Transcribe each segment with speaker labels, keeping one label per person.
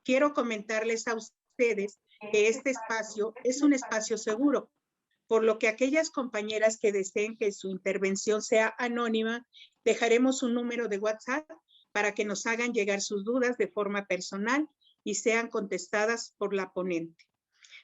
Speaker 1: quiero comentarles a ustedes que este espacio es un espacio seguro, por lo que aquellas compañeras que deseen que su intervención sea anónima, dejaremos un número de WhatsApp para que nos hagan llegar sus dudas de forma personal y sean contestadas por la ponente.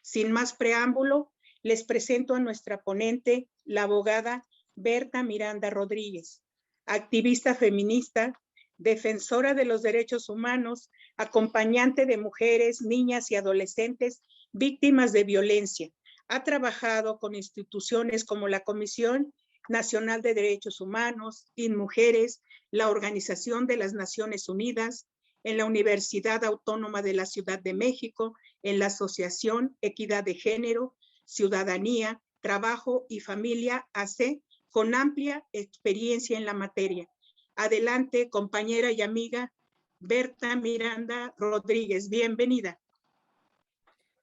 Speaker 1: Sin más preámbulo, les presento a nuestra ponente, la abogada Berta Miranda Rodríguez, activista feminista, defensora de los derechos humanos, acompañante de mujeres, niñas y adolescentes víctimas de violencia. Ha trabajado con instituciones como la Comisión Nacional de Derechos Humanos, InMujeres, la Organización de las Naciones Unidas, en la Universidad Autónoma de la Ciudad de México, en la Asociación Equidad de Género, Ciudadanía, Trabajo y Familia AC, con amplia experiencia en la materia. Adelante, compañera y amiga Berta Miranda Rodríguez, bienvenida.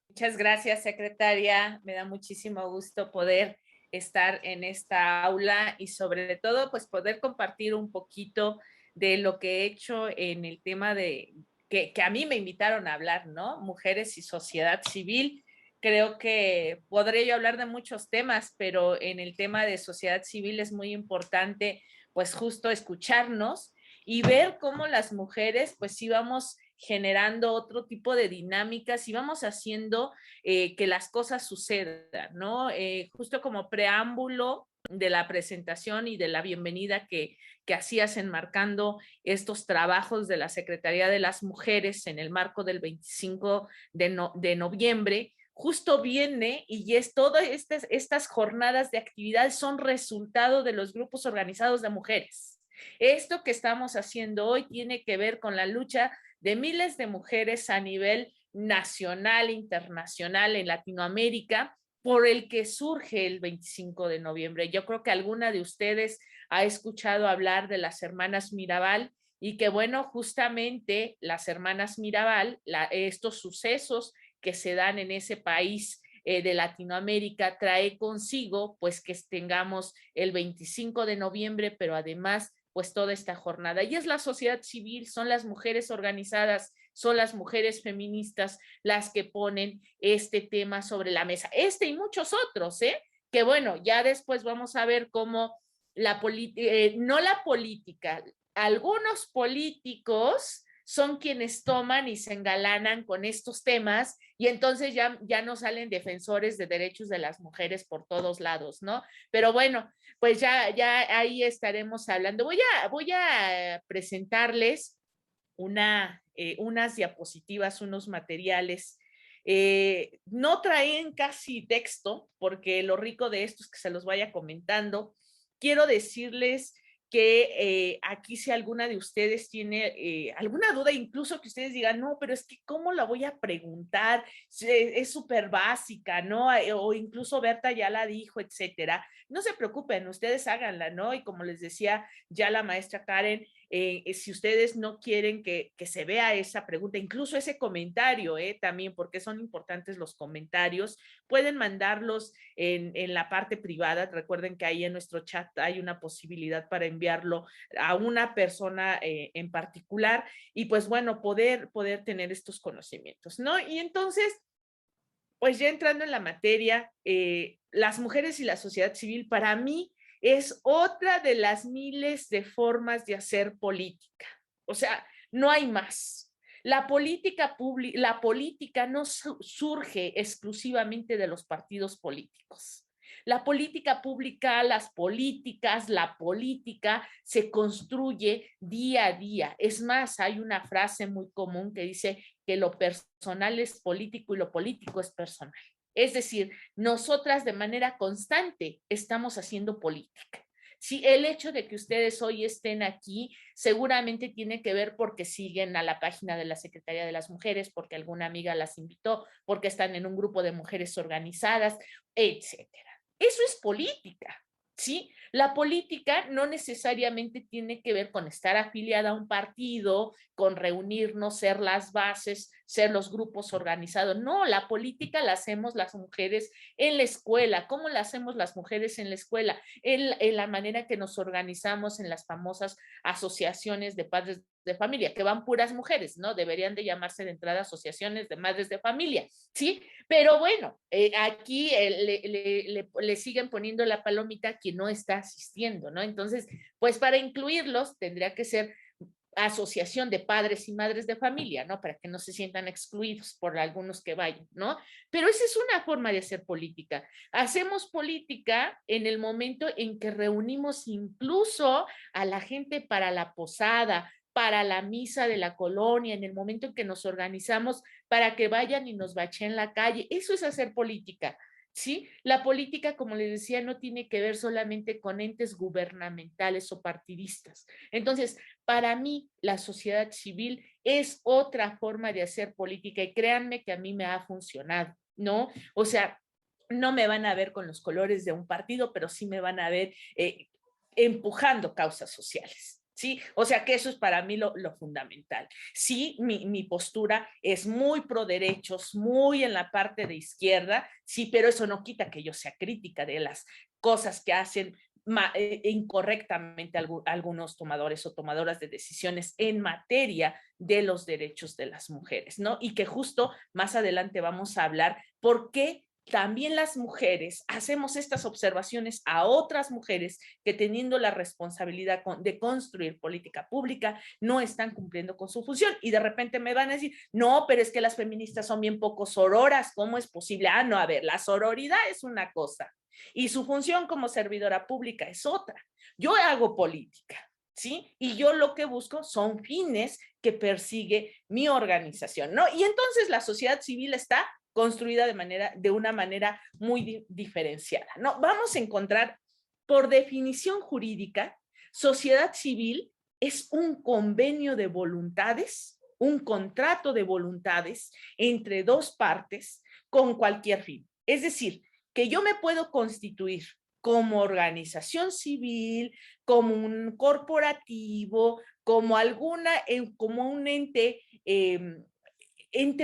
Speaker 2: Muchas gracias, secretaria. Me da muchísimo gusto poder estar en esta aula y sobre todo, pues poder compartir un poquito de lo que he hecho en el tema de que a mí me invitaron a hablar, ¿no? Mujeres y sociedad civil. Creo que podría yo hablar de muchos temas, pero en el tema de sociedad civil es muy importante, pues justo escucharnos y ver cómo las mujeres, pues íbamos generando otro tipo de dinámicas y vamos haciendo que las cosas sucedan, ¿no? Justo como preámbulo de la presentación y de la bienvenida que hacías enmarcando estos trabajos de la Secretaría de las Mujeres en el marco del 25 de noviembre, justo viene y es todas estas jornadas de actividades son resultado de los grupos organizados de mujeres. Esto que estamos haciendo hoy tiene que ver con la lucha de miles de mujeres a nivel nacional, internacional, en Latinoamérica, por el que surge el 25 de noviembre. Yo creo que alguna de ustedes ha escuchado hablar de las hermanas Mirabal y que, bueno, justamente las hermanas Mirabal, estos sucesos que se dan en ese país de Latinoamérica, trae consigo, pues, que tengamos el 25 de noviembre, pero además pues toda esta jornada. Y es la sociedad civil, son las mujeres organizadas, son las mujeres feministas las que ponen este tema sobre la mesa. Este y muchos otros, que bueno, ya después vamos a ver cómo no la política, algunos políticos son quienes toman y se engalanan con estos temas y entonces ya no salen defensores de derechos de las mujeres por todos lados, ¿no? Pero bueno, pues ya ahí estaremos hablando. Voy a presentarles unas diapositivas, unos materiales. No traen casi texto, porque lo rico de esto es que se los vaya comentando. Quiero decirles que aquí si alguna de ustedes tiene alguna duda, incluso que ustedes digan, no, pero es que ¿cómo la voy a preguntar? Es súper básica, ¿no? O incluso Berta ya la dijo, etcétera. No se preocupen, ustedes háganla, ¿no? Y como les decía ya la maestra Karen, si ustedes no quieren que se vea esa pregunta, incluso ese comentario, también, porque son importantes los comentarios, pueden mandarlos en la parte privada. Recuerden que ahí en nuestro chat hay una posibilidad para enviarlo a una persona en particular y pues bueno, poder tener estos conocimientos, ¿no? Y entonces, pues ya entrando en la materia, las mujeres y la sociedad civil para mí es otra de las miles de formas de hacer política. O sea, no hay más. La política no surge exclusivamente de los partidos políticos. La política pública, las políticas, la política se construye día a día. Es más, hay una frase muy común que dice que lo personal es político y lo político es personal. Es decir, nosotras de manera constante estamos haciendo política. Sí, el hecho de que ustedes hoy estén aquí seguramente tiene que ver porque siguen a la página de la Secretaría de las Mujeres, porque alguna amiga las invitó, porque están en un grupo de mujeres organizadas, etcétera. Eso es política, ¿sí? La política no necesariamente tiene que ver con estar afiliada a un partido, con reunirnos, ser las bases, ser los grupos organizados. No, la política la hacemos las mujeres en la escuela. ¿Cómo la hacemos las mujeres en la escuela? En la manera que nos organizamos en las famosas asociaciones de padres de familia, que van puras mujeres, ¿no? Deberían de llamarse de entrada asociaciones de madres de familia, ¿sí? Pero bueno, aquí le siguen poniendo la palomita a quien no está asistiendo, ¿no? Entonces, pues para incluirlos tendría que ser asociación de padres y madres de familia, ¿no? Para que no se sientan excluidos por algunos que vayan, ¿no? Pero esa es una forma de hacer política. Hacemos política en el momento en que reunimos incluso a la gente para la posada, para la misa de la colonia, en el momento en que nos organizamos para que vayan y nos bachen en la calle. Eso es hacer política. ¿Sí? La política, como les decía, no tiene que ver solamente con entes gubernamentales o partidistas. Entonces, para mí, la sociedad civil es otra forma de hacer política y créanme que a mí me ha funcionado, ¿no? O sea, no me van a ver con los colores de un partido, pero sí me van a ver empujando causas sociales. ¿Sí? O sea que eso es para mí lo fundamental. Sí, mi postura es muy pro derechos, muy en la parte de izquierda, sí, pero eso no quita que yo sea crítica de las cosas que hacen incorrectamente algunos tomadores o tomadoras de decisiones en materia de los derechos de las mujeres, ¿no? Y que justo más adelante vamos a hablar por qué también las mujeres hacemos estas observaciones a otras mujeres que teniendo la responsabilidad de construir política pública no están cumpliendo con su función y de repente me van a decir, no, pero es que las feministas son bien poco sororas, ¿cómo es posible? Ah, no, a ver, la sororidad es una cosa y su función como servidora pública es otra. Yo hago política, ¿sí? Y yo lo que busco son fines que persigue mi organización, ¿no? Y entonces la sociedad civil está construida de una manera muy diferenciada, ¿no? Vamos a encontrar, por definición jurídica, sociedad civil es un convenio de voluntades, un contrato de voluntades entre dos partes con cualquier fin. Es decir, que yo me puedo constituir como organización civil, como un corporativo, como como un ente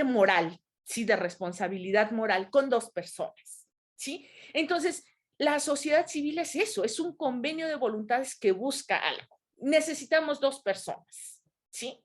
Speaker 2: moral, sí, de responsabilidad moral con dos personas, ¿sí? Entonces, la sociedad civil es eso, es un convenio de voluntades que busca algo. Necesitamos dos personas, ¿sí?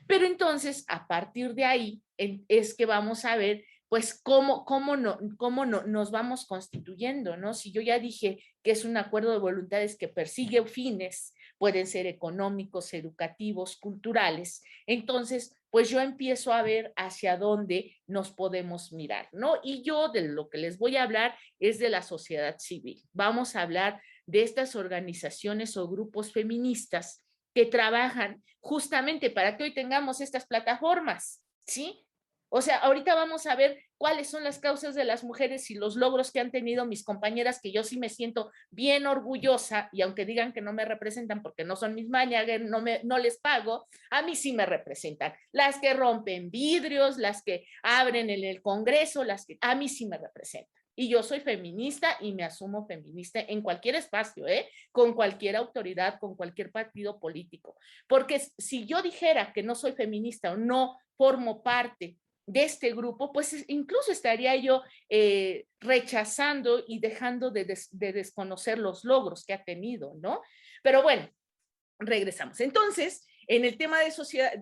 Speaker 2: Pero entonces, a partir de ahí, es que vamos a ver pues cómo nos vamos constituyendo, ¿no? Si yo ya dije que es un acuerdo de voluntades que persigue fines, pueden ser económicos, educativos, culturales, entonces, pues yo empiezo a ver hacia dónde nos podemos mirar, ¿no? Y yo de lo que les voy a hablar es de la sociedad civil. Vamos a hablar de estas organizaciones o grupos feministas que trabajan justamente para que hoy tengamos estas plataformas, ¿sí? O sea, ahorita vamos a ver cuáles son las causas de las mujeres y los logros que han tenido mis compañeras, que yo sí me siento bien orgullosa, y aunque digan que no me representan porque no son mis mañagas, no les pago, a mí sí me representan. Las que rompen vidrios, las que abren en el Congreso, a mí sí me representan. Y yo soy feminista y me asumo feminista en cualquier espacio, con cualquier autoridad, con cualquier partido político. Porque si yo dijera que no soy feminista o no formo parte de este grupo, pues incluso estaría yo rechazando y dejando de desconocer los logros que ha tenido, ¿no? Pero bueno, regresamos. Entonces, en el tema de sociedad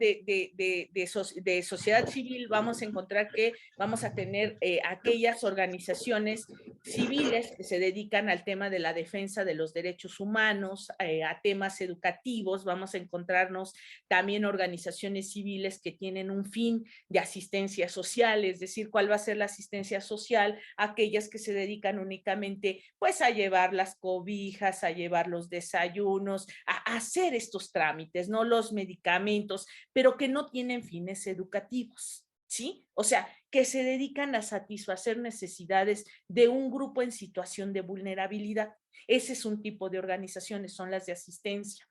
Speaker 2: civil vamos a encontrar que vamos a tener aquellas organizaciones civiles que se dedican al tema de la defensa de los derechos humanos, a temas educativos. Vamos a encontrarnos también organizaciones civiles que tienen un fin de asistencia social, es decir, cuál va a ser la asistencia social, aquellas que se dedican únicamente pues a llevar las cobijas, a llevar los desayunos, a hacer estos trámites, no los medicamentos, pero que no tienen fines educativos, ¿sí? O sea, que se dedican a satisfacer necesidades de un grupo en situación de vulnerabilidad. Ese es un tipo de organizaciones, son las de asistencia.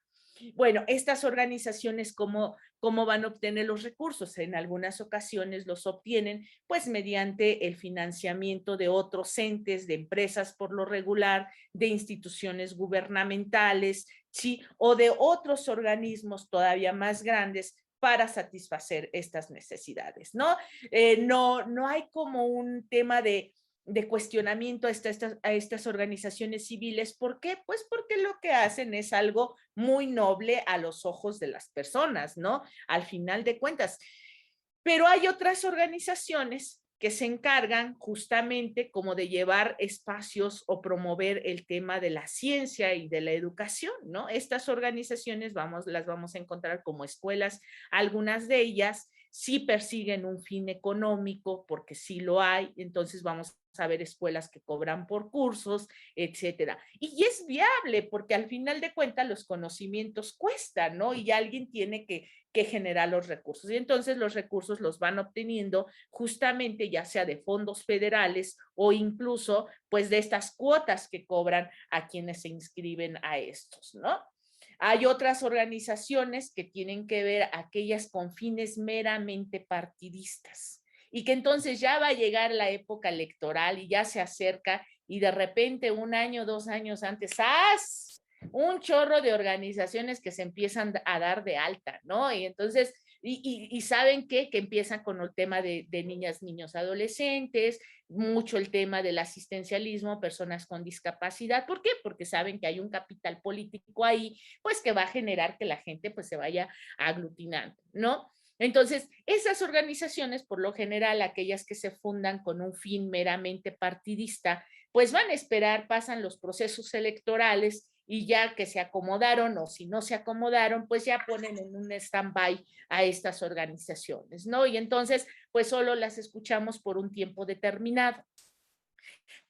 Speaker 2: Bueno, estas organizaciones, ¿cómo van a obtener los recursos? En algunas ocasiones los obtienen pues mediante el financiamiento de otros entes, de empresas por lo regular, de instituciones gubernamentales, ¿sí? O de otros organismos todavía más grandes para satisfacer estas necesidades, ¿no? No hay como un tema de de cuestionamiento a estas organizaciones civiles. ¿Por qué? Pues porque lo que hacen es algo muy noble a los ojos de las personas, ¿no? Al final de cuentas. Pero hay otras organizaciones que se encargan justamente como de llevar espacios o promover el tema de la ciencia y de la educación, ¿no? Estas organizaciones las vamos a encontrar como escuelas, algunas de ellas sí persiguen un fin económico, porque sí lo hay, entonces vamos a ver escuelas que cobran por cursos, etcétera. Y es viable, porque al final de cuentas los conocimientos cuestan, ¿no? Y alguien tiene que generar los recursos. Y entonces los recursos los van obteniendo justamente ya sea de fondos federales o incluso pues de estas cuotas que cobran a quienes se inscriben a estos, ¿no? Hay otras organizaciones que tienen que ver aquellas con fines meramente partidistas y que entonces ya va a llegar la época electoral y ya se acerca y de repente 1 año, 2 años antes, ¡zas! Un chorro de organizaciones que se empiezan a dar de alta, ¿no? Y entonces, ¿saben qué? Que empiezan con el tema de niñas, niños, adolescentes, mucho el tema del asistencialismo, personas con discapacidad. ¿Por qué? Porque saben que hay un capital político ahí, pues que va a generar que la gente pues se vaya aglutinando, ¿no? Entonces, esas organizaciones, por lo general, aquellas que se fundan con un fin meramente partidista, pues van a esperar, pasan los procesos electorales y ya que se acomodaron o si no se acomodaron, pues ya ponen en un stand-by a estas organizaciones, ¿no? Y entonces, pues solo las escuchamos por un tiempo determinado.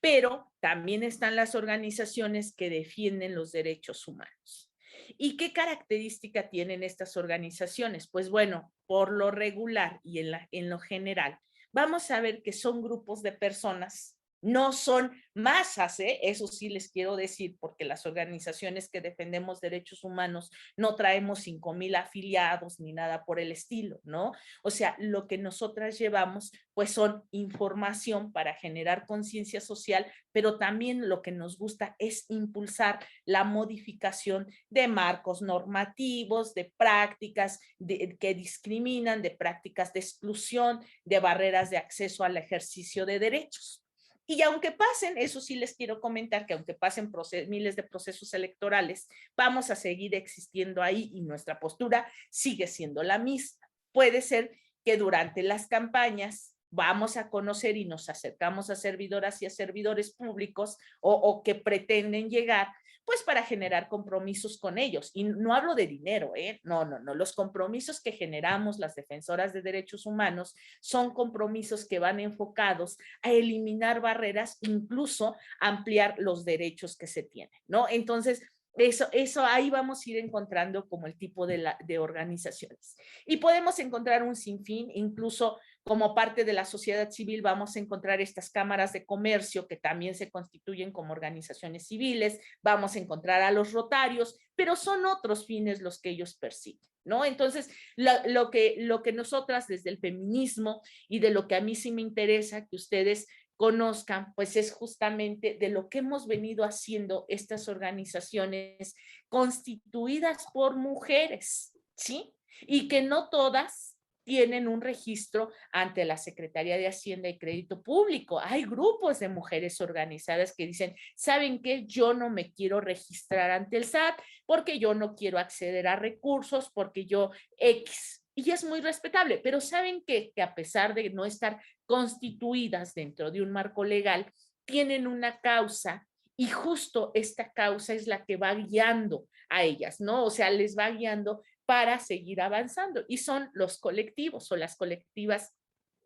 Speaker 2: Pero también están las organizaciones que defienden los derechos humanos. ¿Y qué característica tienen estas organizaciones? Pues bueno, por lo regular y en lo general, vamos a ver que son grupos de personas, no son masas, ¿eh? Eso sí les quiero decir, porque las organizaciones que defendemos derechos humanos no traemos 5,000 afiliados ni nada por el estilo, ¿no? O sea, lo que nosotras llevamos pues son información para generar conciencia social, pero también lo que nos gusta es impulsar la modificación de marcos normativos, de prácticas que discriminan, de prácticas de exclusión, de barreras de acceso al ejercicio de derechos. Y aunque pasen, eso sí les quiero comentar, que aunque pasen miles de procesos electorales, vamos a seguir existiendo ahí y nuestra postura sigue siendo la misma. Puede ser que durante las campañas vamos a conocer y nos acercamos a servidoras y a servidores públicos o que pretenden llegar, pues para generar compromisos con ellos. Y no hablo de dinero, ¿eh? No. Los compromisos que generamos las defensoras de derechos humanos son compromisos que van enfocados a eliminar barreras, incluso ampliar los derechos que se tienen, ¿no? Entonces, eso ahí vamos a ir encontrando como el tipo de organizaciones. Y podemos encontrar un sinfín, incluso como parte de la sociedad civil vamos a encontrar estas cámaras de comercio que también se constituyen como organizaciones civiles, vamos a encontrar a los rotarios, pero son otros fines los que ellos persiguen, ¿no? Entonces, lo que nosotras desde el feminismo y de lo que a mí sí me interesa que ustedes conozcan, pues es justamente de lo que hemos venido haciendo estas organizaciones constituidas por mujeres, ¿sí? Y que no todas tienen un registro ante la Secretaría de Hacienda y Crédito Público. Hay grupos de mujeres organizadas que dicen, ¿saben qué? Yo no me quiero registrar ante el SAT porque yo no quiero acceder a recursos, porque yo X. Y es muy respetable, pero ¿saben qué? Que a pesar de no estar constituidas dentro de un marco legal, tienen una causa y justo esta causa es la que va guiando a ellas, ¿no? O sea, les va guiando para seguir avanzando y son los colectivos o las colectivas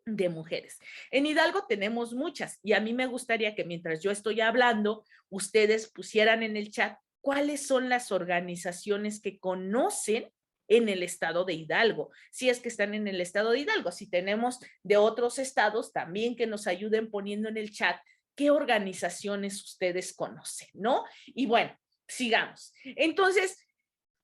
Speaker 2: de mujeres. En Hidalgo tenemos muchas y a mí me gustaría que mientras yo estoy hablando, ustedes pusieran en el chat cuáles son las organizaciones que conocen en el estado de Hidalgo, si es que están en el estado de Hidalgo, si tenemos de otros estados también que nos ayuden poniendo en el chat qué organizaciones ustedes conocen, ¿no? Y bueno, sigamos. Entonces,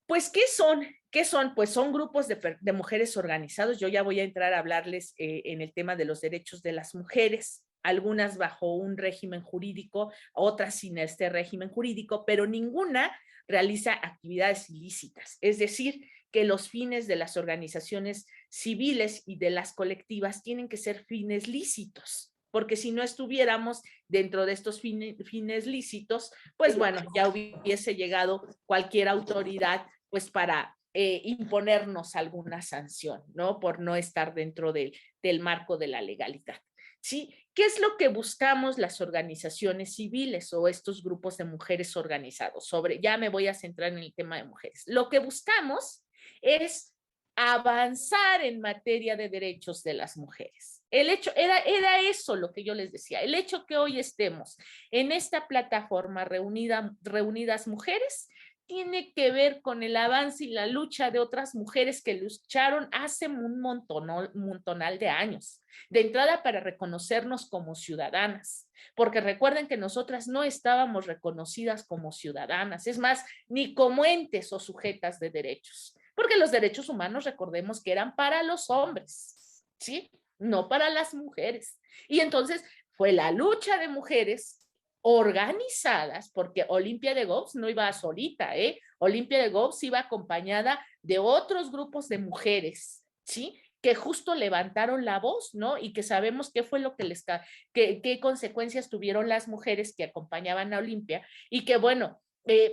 Speaker 2: pues, ¿qué son? ¿Qué son? Pues son grupos de mujeres organizados. Yo ya voy a entrar a hablarles en el tema de los derechos de las mujeres, algunas bajo un régimen jurídico, otras sin este régimen jurídico, pero ninguna realiza actividades ilícitas. Es decir, que los fines de las organizaciones civiles y de las colectivas tienen que ser fines lícitos. porque si no estuviéramos dentro de estos fines lícitos, pues bueno, ya hubiese llegado cualquier autoridad pues para imponernos alguna sanción, ¿no? Por no estar dentro del marco de la legalidad. ¿Sí? ¿Qué es lo que buscamos las organizaciones civiles o estos grupos de mujeres organizados? Ya me voy a centrar en el tema de mujeres. Lo que buscamos es avanzar en materia de derechos de las mujeres. El hecho, era eso lo que yo les decía, el hecho que hoy estemos en esta plataforma reunidas mujeres tiene que ver con el avance y la lucha de otras mujeres que lucharon hace un montonal de años. De entrada, para reconocernos como ciudadanas, porque recuerden que nosotras no estábamos reconocidas como ciudadanas, es más, ni como entes o sujetas de derechos, porque los derechos humanos, recordemos que eran para los hombres, ¿sí? No para las mujeres. Y entonces fue la lucha de mujeres organizadas, porque Olimpia de Gobs no iba solita, ¿eh? Olimpia de Gobs iba acompañada de otros grupos de mujeres, ¿sí? Que justo levantaron la voz, ¿no? Y que sabemos qué fue lo que qué consecuencias tuvieron las mujeres que acompañaban a Olimpia y que, bueno,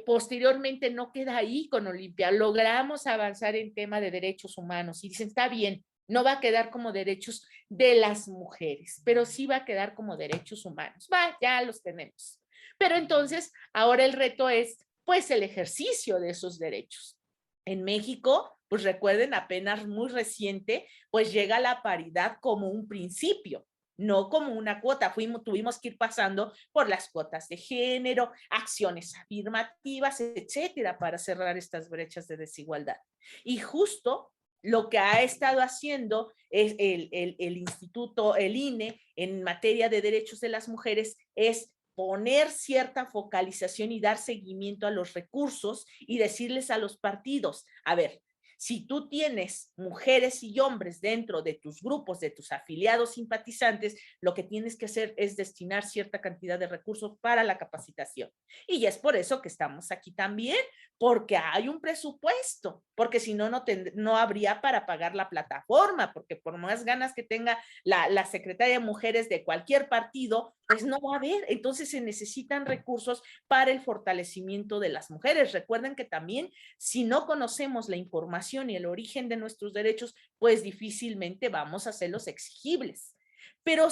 Speaker 2: posteriormente no queda ahí con Olimpia, logramos avanzar en tema de derechos humanos y dicen, está bien, no va a quedar como derechos de las mujeres, pero sí va a quedar como derechos humanos. Va, ya los tenemos. Pero entonces, ahora el reto es, pues, el ejercicio de esos derechos. En México, pues recuerden, apenas muy reciente, pues llega la paridad como un principio, no como una cuota. Tuvimos que ir pasando por las cuotas de género, acciones afirmativas, etcétera, para cerrar estas brechas de desigualdad. Y justo lo que ha estado haciendo es el instituto, el INE, en materia de derechos de las mujeres, es poner cierta focalización y dar seguimiento a los recursos y decirles a los partidos, a ver, si tú tienes mujeres y hombres dentro de tus grupos, de tus afiliados simpatizantes, lo que tienes que hacer es destinar cierta cantidad de recursos para la capacitación. Y es por eso que estamos aquí también, porque hay un presupuesto, porque si no, no habría para pagar la plataforma, porque por más ganas que tenga la secretaria de mujeres de cualquier partido, pues no va a haber. Entonces se necesitan recursos para el fortalecimiento de las mujeres. Recuerden que también si no conocemos la información y el origen de nuestros derechos, pues difícilmente vamos a hacerlos exigibles. Pero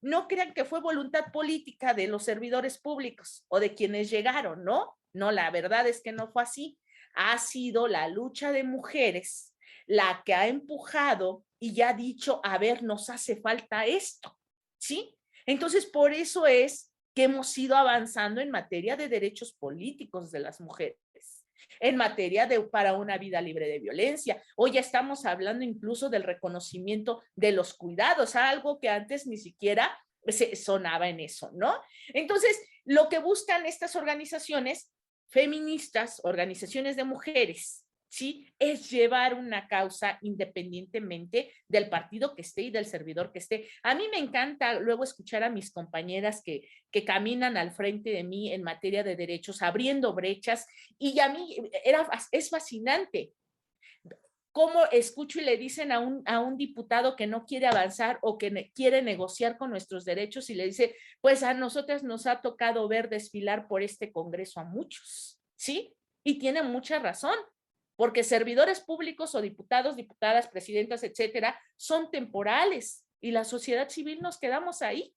Speaker 2: no crean que fue voluntad política de los servidores públicos o de quienes llegaron, ¿no? No, la verdad es que no fue así. Ha sido la lucha de mujeres la que ha empujado y ya ha dicho, a ver, nos hace falta esto, ¿sí? Entonces, por eso es que hemos ido avanzando en materia de derechos políticos de las mujeres, en materia para una vida libre de violencia. Hoy ya estamos hablando incluso del reconocimiento de los cuidados, algo que antes ni siquiera se sonaba en eso, ¿no? Entonces, lo que buscan estas organizaciones feministas, organizaciones de mujeres, ¿sí? Es llevar una causa independientemente del partido que esté y del servidor que esté. A mí me encanta luego escuchar a mis compañeras que caminan al frente de mí en materia de derechos, abriendo brechas, y a mí es fascinante cómo escucho y le dicen a un diputado que no quiere avanzar o que quiere negociar con nuestros derechos y le dice, pues a nosotras nos ha tocado ver desfilar por este Congreso a muchos, ¿sí? Y tiene mucha razón, porque servidores públicos o diputados, diputadas, presidentas, etcétera, son temporales y la sociedad civil nos quedamos ahí.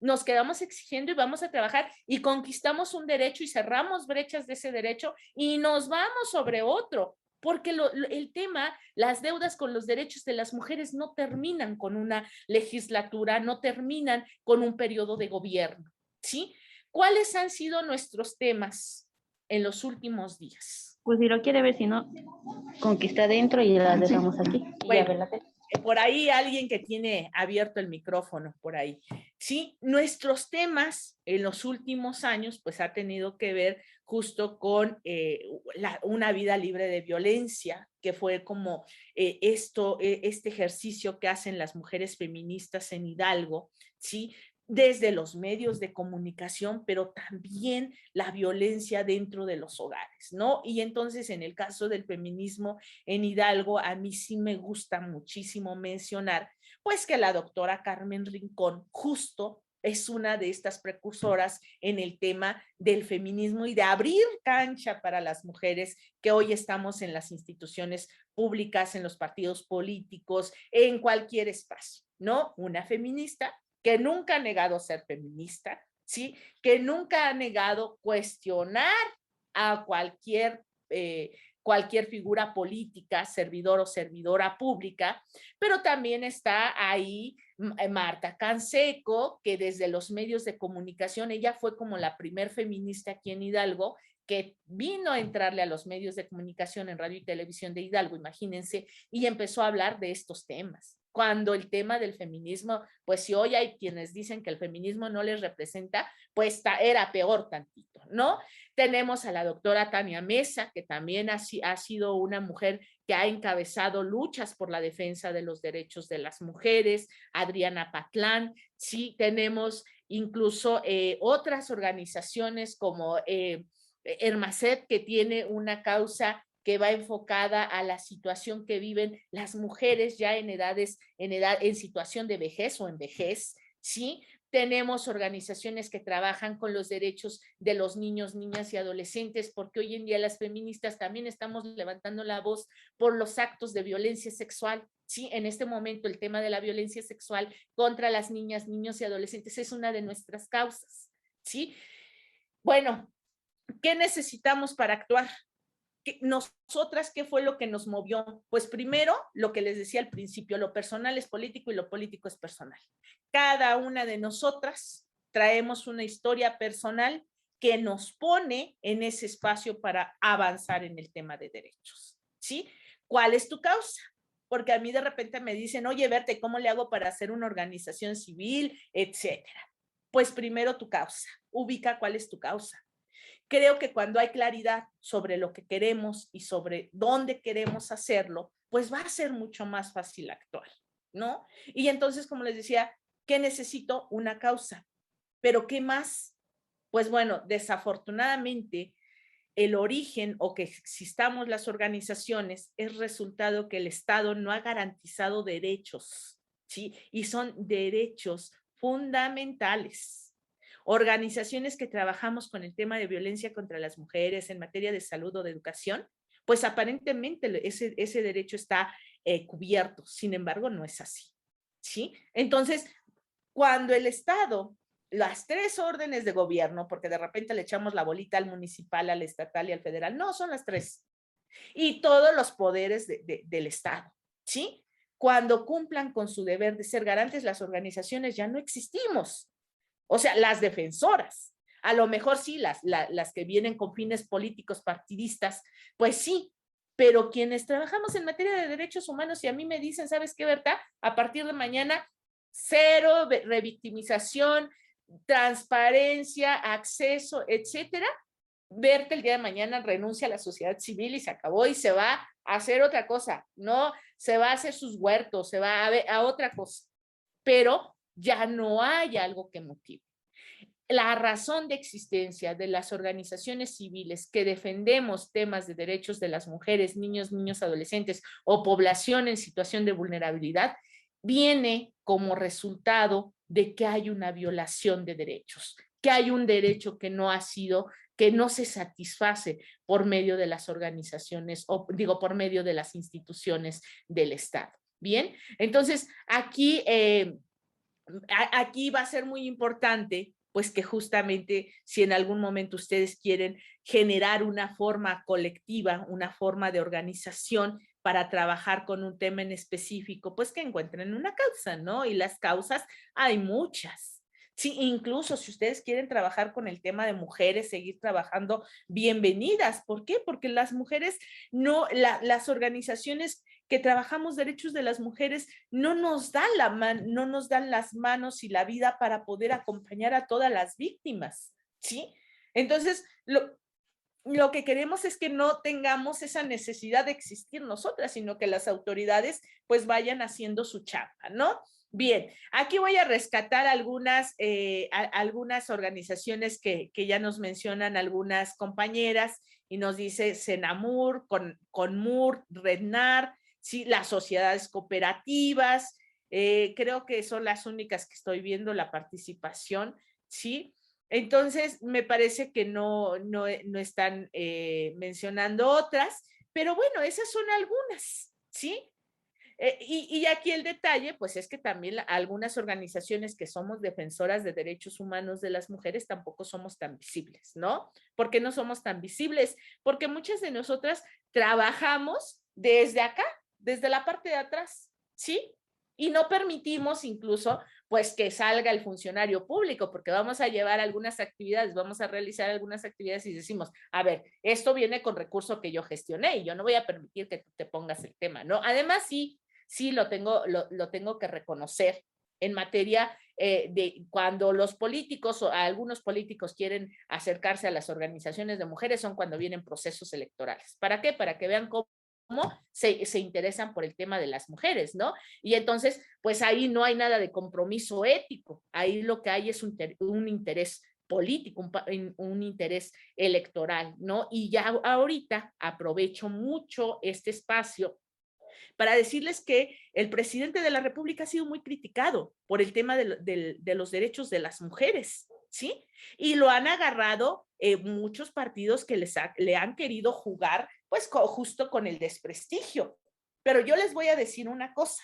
Speaker 2: Nos quedamos exigiendo y vamos a trabajar y conquistamos un derecho y cerramos brechas de ese derecho y nos vamos sobre otro, porque el tema, las deudas con los derechos de las mujeres no terminan con una legislatura, no terminan con un periodo de gobierno, ¿sí? ¿Cuáles han sido nuestros temas en los últimos días?
Speaker 3: Pues si lo quiere ver, si no, conquista dentro y la dejamos aquí.
Speaker 2: Bueno, por ahí alguien que tiene abierto el micrófono, por ahí. Sí, nuestros temas en los últimos años, pues ha tenido que ver justo con una vida libre de violencia, que fue como este ejercicio que hacen las mujeres feministas en Hidalgo, ¿sí? Desde los medios de comunicación, pero también la violencia dentro de los hogares, ¿no? Y entonces en el caso del feminismo en Hidalgo, a mí sí me gusta muchísimo mencionar, Pues que la doctora Carmen Rincón justo es una de estas precursoras en el tema del feminismo y de abrir cancha para las mujeres que hoy estamos en las instituciones públicas, en los partidos políticos, en cualquier espacio, ¿no? Una feminista que nunca ha negado ser feminista, ¿sí? Que nunca ha negado cuestionar a cualquier figura política, servidor o servidora pública, pero también está ahí Marta Canseco, que desde los medios de comunicación, ella fue como la primer feminista aquí en Hidalgo, que vino a entrarle a los medios de comunicación en radio y televisión de Hidalgo, imagínense, y empezó a hablar de estos temas. Cuando el tema del feminismo, pues si hoy hay quienes dicen que el feminismo no les representa, pues era peor tantito, ¿no? Tenemos a la doctora Tania Mesa, que también ha sido una mujer que ha encabezado luchas por la defensa de los derechos de las mujeres, Adriana Patlán, sí, tenemos incluso otras organizaciones como Hermaset, que tiene una causa que va enfocada a la situación que viven las mujeres ya en situación de vejez o en vejez, ¿sí? Tenemos organizaciones que trabajan con los derechos de los niños, niñas y adolescentes, porque hoy en día las feministas también estamos levantando la voz por los actos de violencia sexual. Sí, en este momento el tema de la violencia sexual contra las niñas, niños y adolescentes es una de nuestras causas. ¿Sí? Bueno, ¿qué necesitamos para actuar? Nosotras, ¿qué fue lo que nos movió? Pues primero, lo que les decía al principio, lo personal es político y lo político es personal. Cada una de nosotras traemos una historia personal que nos pone en ese espacio para avanzar en el tema de derechos, ¿sí? ¿Cuál es tu causa? Porque a mí de repente me dicen, oye, Berta, ¿cómo le hago para hacer una organización civil, etcétera? Pues primero tu causa, ubica cuál es tu causa. Creo que cuando hay claridad sobre lo que queremos y sobre dónde queremos hacerlo, pues va a ser mucho más fácil actuar, ¿no? Y entonces, como les decía, ¿qué necesito? Una causa. ¿Pero qué más? Pues bueno, desafortunadamente, el origen o que existamos las organizaciones es resultado que el Estado no ha garantizado derechos, ¿sí? Y son derechos fundamentales. Organizaciones que trabajamos con el tema de violencia contra las mujeres en materia de salud o de educación, pues aparentemente ese derecho está cubierto, sin embargo no es así, ¿sí? Entonces, cuando el Estado, las tres órdenes de gobierno, porque de repente le echamos la bolita al municipal, al estatal y al federal, no, son las tres, y todos los poderes del Estado, ¿sí? Cuando cumplan con su deber de ser garantes, las organizaciones ya no existimos. O sea, las defensoras, a lo mejor sí, las que vienen con fines políticos partidistas, pues sí, pero quienes trabajamos en materia de derechos humanos y a mí me dicen, ¿sabes qué, Berta? A partir de mañana, cero revictimización, transparencia, acceso, etcétera. Berta el día de mañana renuncia a la sociedad civil y se acabó y se va a hacer otra cosa, no, se va a hacer sus huertos, se va a otra cosa, pero ya no hay algo que motive. La razón de existencia de las organizaciones civiles que defendemos temas de derechos de las mujeres, niños, niños, adolescentes o población en situación de vulnerabilidad viene como resultado de que hay una violación de derechos, que hay un derecho que no se satisface por medio de las organizaciones, o digo, por medio de las instituciones del Estado. Bien, entonces aquí va a ser muy importante, pues que justamente si en algún momento ustedes quieren generar una forma colectiva, una forma de organización para trabajar con un tema en específico, pues que encuentren una causa, ¿no? Y las causas hay muchas. Sí, incluso si ustedes quieren trabajar con el tema de mujeres, seguir trabajando, bienvenidas. ¿Por qué? Porque las mujeres, las organizaciones que trabajamos derechos de las mujeres no nos dan no nos dan las manos y la vida para poder acompañar a todas las víctimas, ¿sí? Entonces, lo que queremos es que no tengamos esa necesidad de existir nosotras, sino que las autoridades pues vayan haciendo su chamba, ¿no? Bien, aquí voy a rescatar algunas organizaciones que ya nos mencionan algunas compañeras y nos dice Senamur, Conmur, Rednar, ¿sí? Las sociedades cooperativas, creo que son las únicas que estoy viendo la participación, ¿sí? Entonces, me parece que no están mencionando otras, pero bueno, esas son algunas, ¿sí? Y aquí el detalle, pues es que también algunas organizaciones que somos defensoras de derechos humanos de las mujeres tampoco somos tan visibles, ¿no? ¿Por qué no somos tan visibles? Porque muchas de nosotras trabajamos desde acá, desde la parte de atrás, ¿sí? Y no permitimos incluso, pues, que salga el funcionario público, porque vamos a llevar algunas actividades, vamos a realizar algunas actividades y decimos, a ver, esto viene con recurso que yo gestioné y yo no voy a permitir que tú te pongas el tema, ¿no? Además, sí lo tengo que reconocer en materia de cuando los políticos o algunos políticos quieren acercarse a las organizaciones de mujeres son cuando vienen procesos electorales. ¿Para qué? Para que vean cómo se interesan por el tema de las mujeres, ¿no? Y entonces, pues ahí no hay nada de compromiso ético, ahí lo que hay es un interés político, un interés electoral, ¿no? Y ya ahorita aprovecho mucho este espacio para decirles que el presidente de la República ha sido muy criticado por el tema de los derechos de las mujeres, ¿sí? Y lo han agarrado muchos partidos que le han querido jugar, pues justo con el desprestigio. Pero yo les voy a decir una cosa.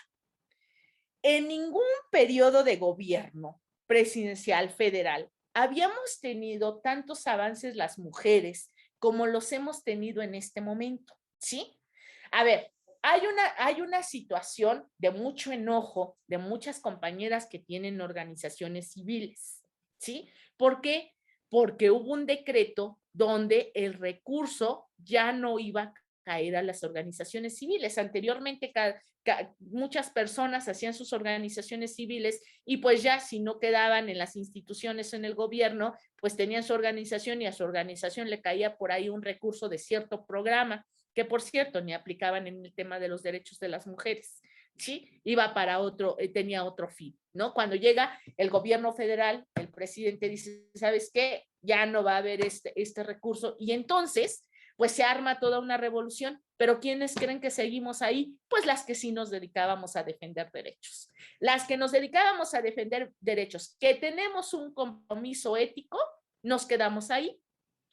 Speaker 2: En ningún periodo de gobierno presidencial federal habíamos tenido tantos avances las mujeres como los hemos tenido en este momento, ¿sí? A ver, hay una situación de mucho enojo de muchas compañeras que tienen organizaciones civiles, ¿sí? ¿Por qué? Porque hubo un decreto donde el recurso ya no iba a caer a las organizaciones civiles. Anteriormente, muchas personas hacían sus organizaciones civiles y pues ya si no quedaban en las instituciones en el gobierno, pues tenían su organización y a su organización le caía por ahí un recurso de cierto programa que por cierto ni aplicaban en el tema de los derechos de las mujeres, ¿sí? Iba para otro, tenía otro fin, ¿no? Cuando llega el gobierno federal, el presidente dice, ¿sabes qué? Ya no va a haber este recurso y entonces, pues se arma toda una revolución, pero ¿quiénes creen que seguimos ahí? Pues las que sí nos dedicábamos a defender derechos. Las que nos dedicábamos a defender derechos, que tenemos un compromiso ético, nos quedamos ahí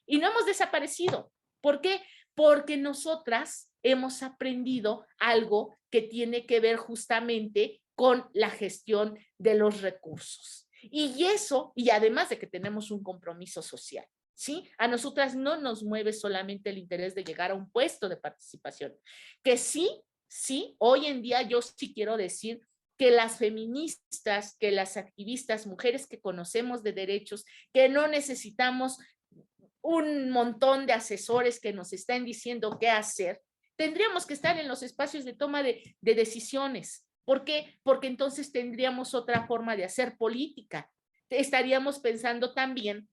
Speaker 2: y no hemos desaparecido. ¿Por qué? Porque nosotras hemos aprendido algo que tiene que ver justamente con la gestión de los recursos. Y eso, y además de que tenemos un compromiso social, ¿sí? A nosotras no nos mueve solamente el interés de llegar a un puesto de participación, que sí, hoy en día yo sí quiero decir que las feministas, que las activistas, mujeres que conocemos de derechos, que no necesitamos un montón de asesores que nos están diciendo qué hacer, tendríamos que estar en los espacios de toma de decisiones. ¿Por qué? Porque entonces tendríamos otra forma de hacer política. Estaríamos pensando también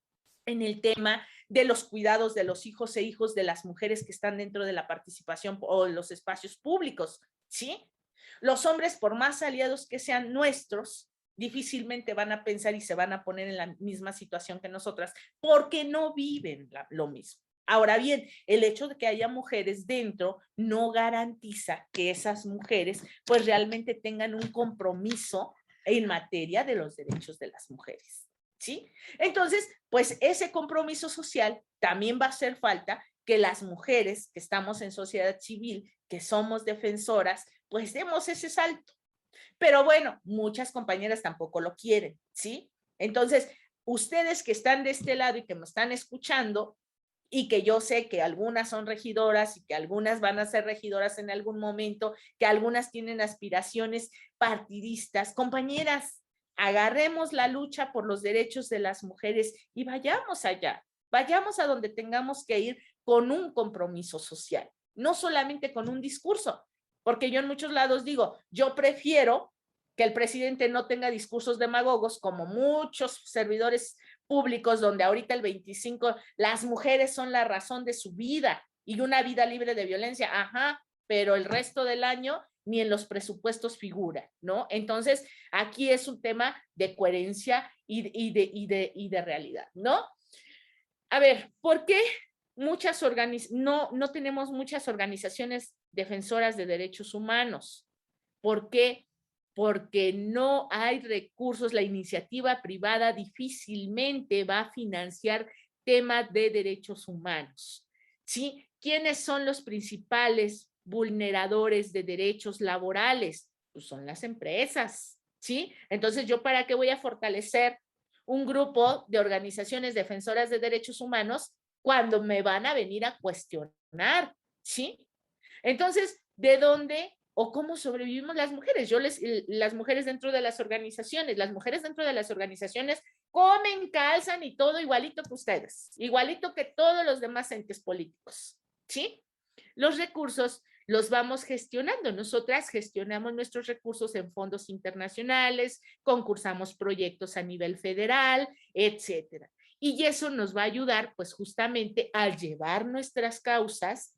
Speaker 2: en el tema de los cuidados de los hijos e hijos de las mujeres que están dentro de la participación o en los espacios públicos, ¿sí? Los hombres, por más aliados que sean nuestros, difícilmente van a pensar y se van a poner en la misma situación que nosotras porque no viven lo mismo. Ahora bien, el hecho de que haya mujeres dentro no garantiza que esas mujeres pues realmente tengan un compromiso en materia de los derechos de las mujeres, ¿sí? Entonces, pues ese compromiso social también va a hacer falta que las mujeres que estamos en sociedad civil, que somos defensoras, pues demos ese salto. Pero bueno, muchas compañeras tampoco lo quieren, ¿sí? Entonces, ustedes que están de este lado y que me están escuchando, y que yo sé que algunas son regidoras y que algunas van a ser regidoras en algún momento, que algunas tienen aspiraciones partidistas, compañeras, agarremos la lucha por los derechos de las mujeres y vayamos allá, vayamos a donde tengamos que ir con un compromiso social, no solamente con un discurso, porque yo en muchos lados digo, yo prefiero que el presidente no tenga discursos demagogos como muchos servidores públicos donde ahorita el 25, las mujeres son la razón de su vida y una vida libre de violencia, ajá, pero el resto del año ni en los presupuestos figura, ¿no? Entonces, aquí es un tema de coherencia y de realidad, ¿no? A ver, ¿por qué no tenemos muchas organizaciones defensoras de derechos humanos? ¿Por qué? porque no hay recursos. La iniciativa privada difícilmente va a financiar temas de derechos humanos, ¿sí? ¿Quiénes son los principales vulneradores de derechos laborales? Pues son las empresas, ¿sí? Entonces, ¿yo para qué voy a fortalecer un grupo de organizaciones defensoras de derechos humanos cuando me van a venir a cuestionar, ¿sí? Entonces, ¿de dónde o cómo sobrevivimos las mujeres? Las mujeres dentro de las organizaciones comen, calzan y todo igualito que ustedes, igualito que todos los demás entes políticos, ¿sí? Los recursos los vamos gestionando. Nosotras gestionamos nuestros recursos en fondos internacionales, concursamos proyectos a nivel federal, etcétera. Y eso nos va a ayudar, pues, justamente a llevar nuestras causas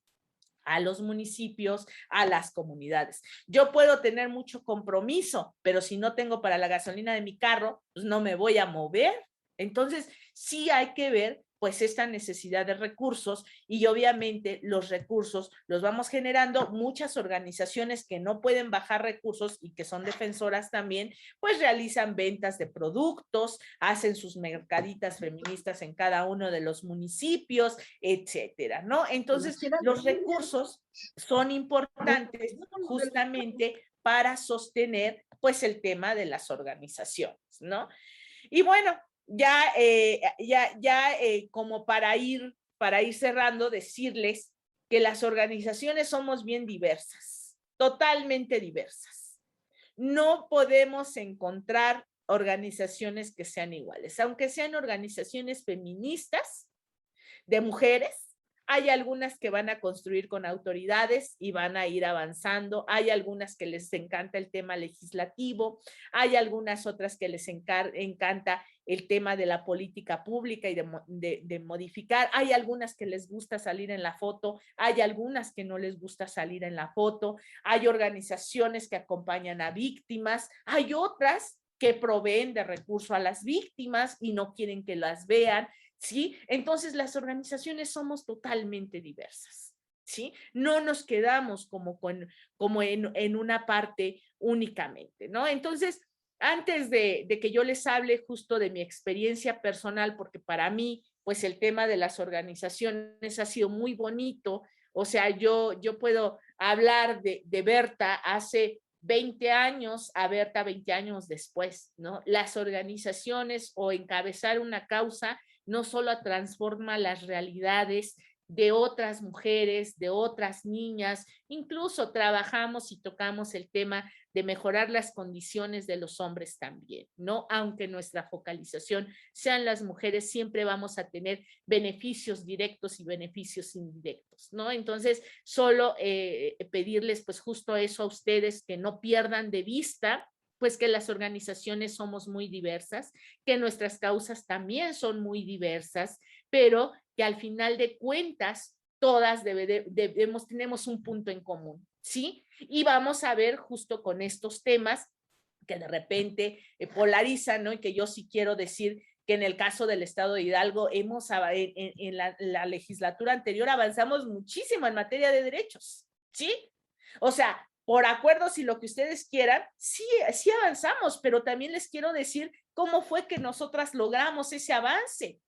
Speaker 2: a los municipios, a las comunidades. Yo puedo tener mucho compromiso, pero si no tengo para la gasolina de mi carro, pues no me voy a mover. Entonces, sí hay que ver pues esta necesidad de recursos y obviamente los recursos los vamos generando. Muchas organizaciones que no pueden bajar recursos y que son defensoras también, pues realizan ventas de productos, hacen sus mercaditas feministas en cada uno de los municipios, etcétera, ¿no? Entonces, los recursos son importantes justamente para sostener pues el tema de las organizaciones, ¿no? Y bueno, ya como para ir cerrando, decirles que las organizaciones somos bien diversas, totalmente diversas. No podemos encontrar organizaciones que sean iguales, aunque sean organizaciones feministas de mujeres. Hay algunas que van a construir con autoridades y van a ir avanzando. Hay algunas que les encanta el tema legislativo. Hay algunas otras que les encanta el tema de la política pública y de modificar. Hay algunas que les gusta salir en la foto. Hay algunas que no les gusta salir en la foto. Hay organizaciones que acompañan a víctimas. Hay otras que proveen de recursos a las víctimas y no quieren que las vean. ¿Sí? Entonces las organizaciones somos totalmente diversas, ¿sí? No nos quedamos como en una parte únicamente, ¿no? Entonces, antes de que yo les hable justo de mi experiencia personal, porque para mí, pues el tema de las organizaciones ha sido muy bonito, o sea, yo puedo hablar de Berta hace 20 años a Berta 20 años después, ¿no? Las organizaciones o encabezar una causa no solo transforma las realidades de otras mujeres, de otras niñas, incluso trabajamos y tocamos el tema de mejorar las condiciones de los hombres también, ¿no? Aunque nuestra focalización sean las mujeres, siempre vamos a tener beneficios directos y beneficios indirectos, ¿no? Entonces, solo pedirles pues justo eso a ustedes, que no pierdan de vista pues que las organizaciones somos muy diversas, que nuestras causas también son muy diversas, pero que al final de cuentas todas tenemos un punto en común, ¿sí? Y vamos a ver justo con estos temas que de repente polarizan, ¿no? Y que yo sí quiero decir que en el caso del Estado de Hidalgo en la legislatura anterior avanzamos muchísimo en materia de derechos, ¿sí? O sea, por acuerdos y lo que ustedes quieran, sí avanzamos, pero también les quiero decir cómo fue que nosotras logramos ese avance.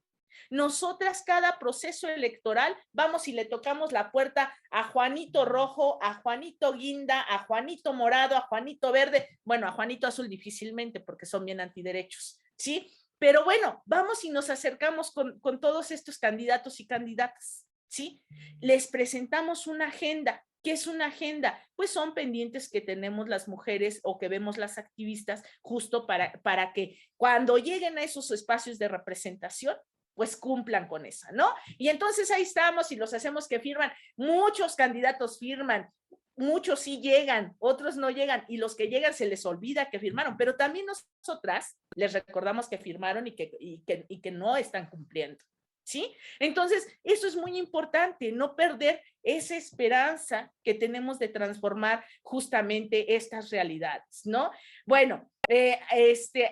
Speaker 2: Nosotras cada proceso electoral vamos y le tocamos la puerta a Juanito Rojo, a Juanito Guinda, a Juanito Morado, a Juanito Verde, bueno, a Juanito Azul difícilmente porque son bien antiderechos, ¿sí? Pero bueno, vamos y nos acercamos con todos estos candidatos y candidatas, ¿sí? Les presentamos una agenda. ¿Qué es una agenda? Pues son pendientes que tenemos las mujeres o que vemos las activistas justo para que cuando lleguen a esos espacios de representación, pues cumplan con esa, ¿no? Y entonces ahí estamos y los hacemos que firman. Muchos candidatos firman, muchos sí llegan, otros no llegan, y los que llegan se les olvida que firmaron, pero también nosotras les recordamos que firmaron y que no están cumpliendo, ¿sí? Entonces, eso es muy importante, no perder esa esperanza que tenemos de transformar justamente estas realidades, ¿no? Bueno,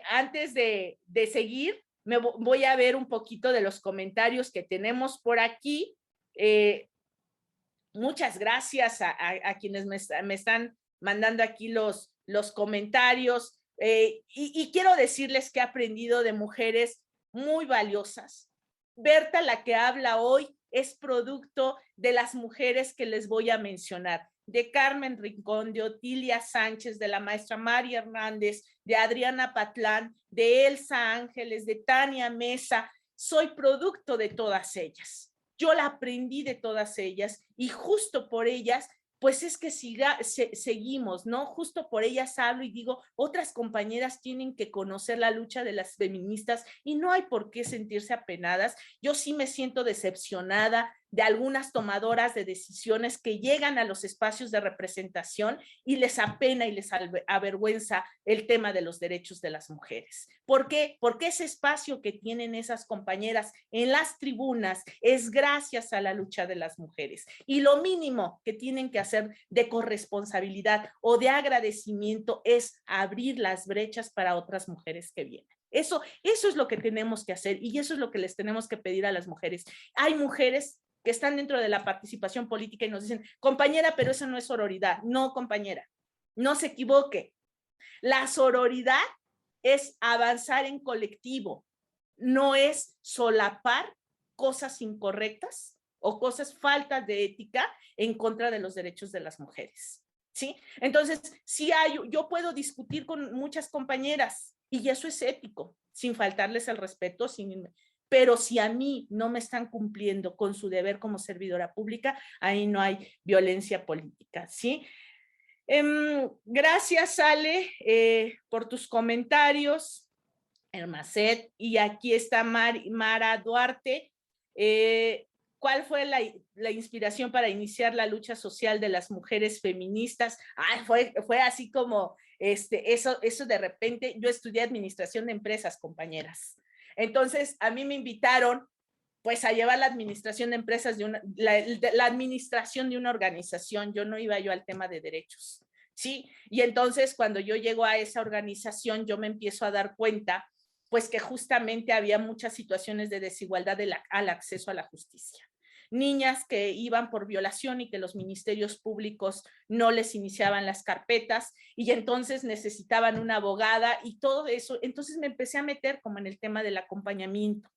Speaker 2: antes de seguir, me voy a ver un poquito de los comentarios que tenemos por aquí. Muchas gracias a quienes me están mandando aquí los los comentarios y quiero decirles que he aprendido de mujeres muy valiosas. Berta, la que habla hoy, es producto de las mujeres que les voy a mencionar, de Carmen Rincón, de Otilia Sánchez, de la maestra María Hernández, de Adriana Patlán, de Elsa Ángeles, de Tania Mesa. Soy producto de todas ellas. Yo la aprendí de todas ellas y justo por ellas pues es que seguimos, ¿no? Justo por ellas hablo y digo, otras compañeras tienen que conocer la lucha de las feministas y no hay por qué sentirse apenadas. Yo sí me siento decepcionada de algunas tomadoras de decisiones que llegan a los espacios de representación y les apena y les avergüenza el tema de los derechos de las mujeres. ¿Por qué? Porque ese espacio que tienen esas compañeras en las tribunas es gracias a la lucha de las mujeres. Y lo mínimo que tienen que hacer de corresponsabilidad o de agradecimiento es abrir las brechas para otras mujeres que vienen. Eso es lo que tenemos que hacer y eso es lo que les tenemos que pedir a las mujeres. Hay mujeres que están dentro de la participación política y nos dicen, compañera, pero eso no es sororidad. No, compañera, no se equivoque. La sororidad es avanzar en colectivo, no es solapar cosas incorrectas o cosas faltas de ética en contra de los derechos de las mujeres. ¿Sí? Entonces, sí yo puedo discutir con muchas compañeras y eso es ético, sin faltarles el respeto, pero si a mí no me están cumpliendo con su deber como servidora pública, ahí no hay violencia política, ¿sí? Gracias, Ale, por tus comentarios, Hermacet, y aquí está Mara Duarte. ¿Cuál fue la inspiración para iniciar la lucha social de las mujeres feministas? Fue así como, eso de repente, yo estudié administración de empresas, compañeras. Entonces, a mí me invitaron pues a llevar la administración de empresas, la administración de una organización. Yo no iba al tema de derechos, ¿sí? Y entonces cuando yo llego a esa organización, yo me empiezo a dar cuenta, pues que justamente había muchas situaciones de desigualdad al acceso a la justicia. Niñas que iban por violación y que los ministerios públicos no les iniciaban las carpetas y entonces necesitaban una abogada y todo eso. Entonces me empecé a meter como en el tema del acompañamiento.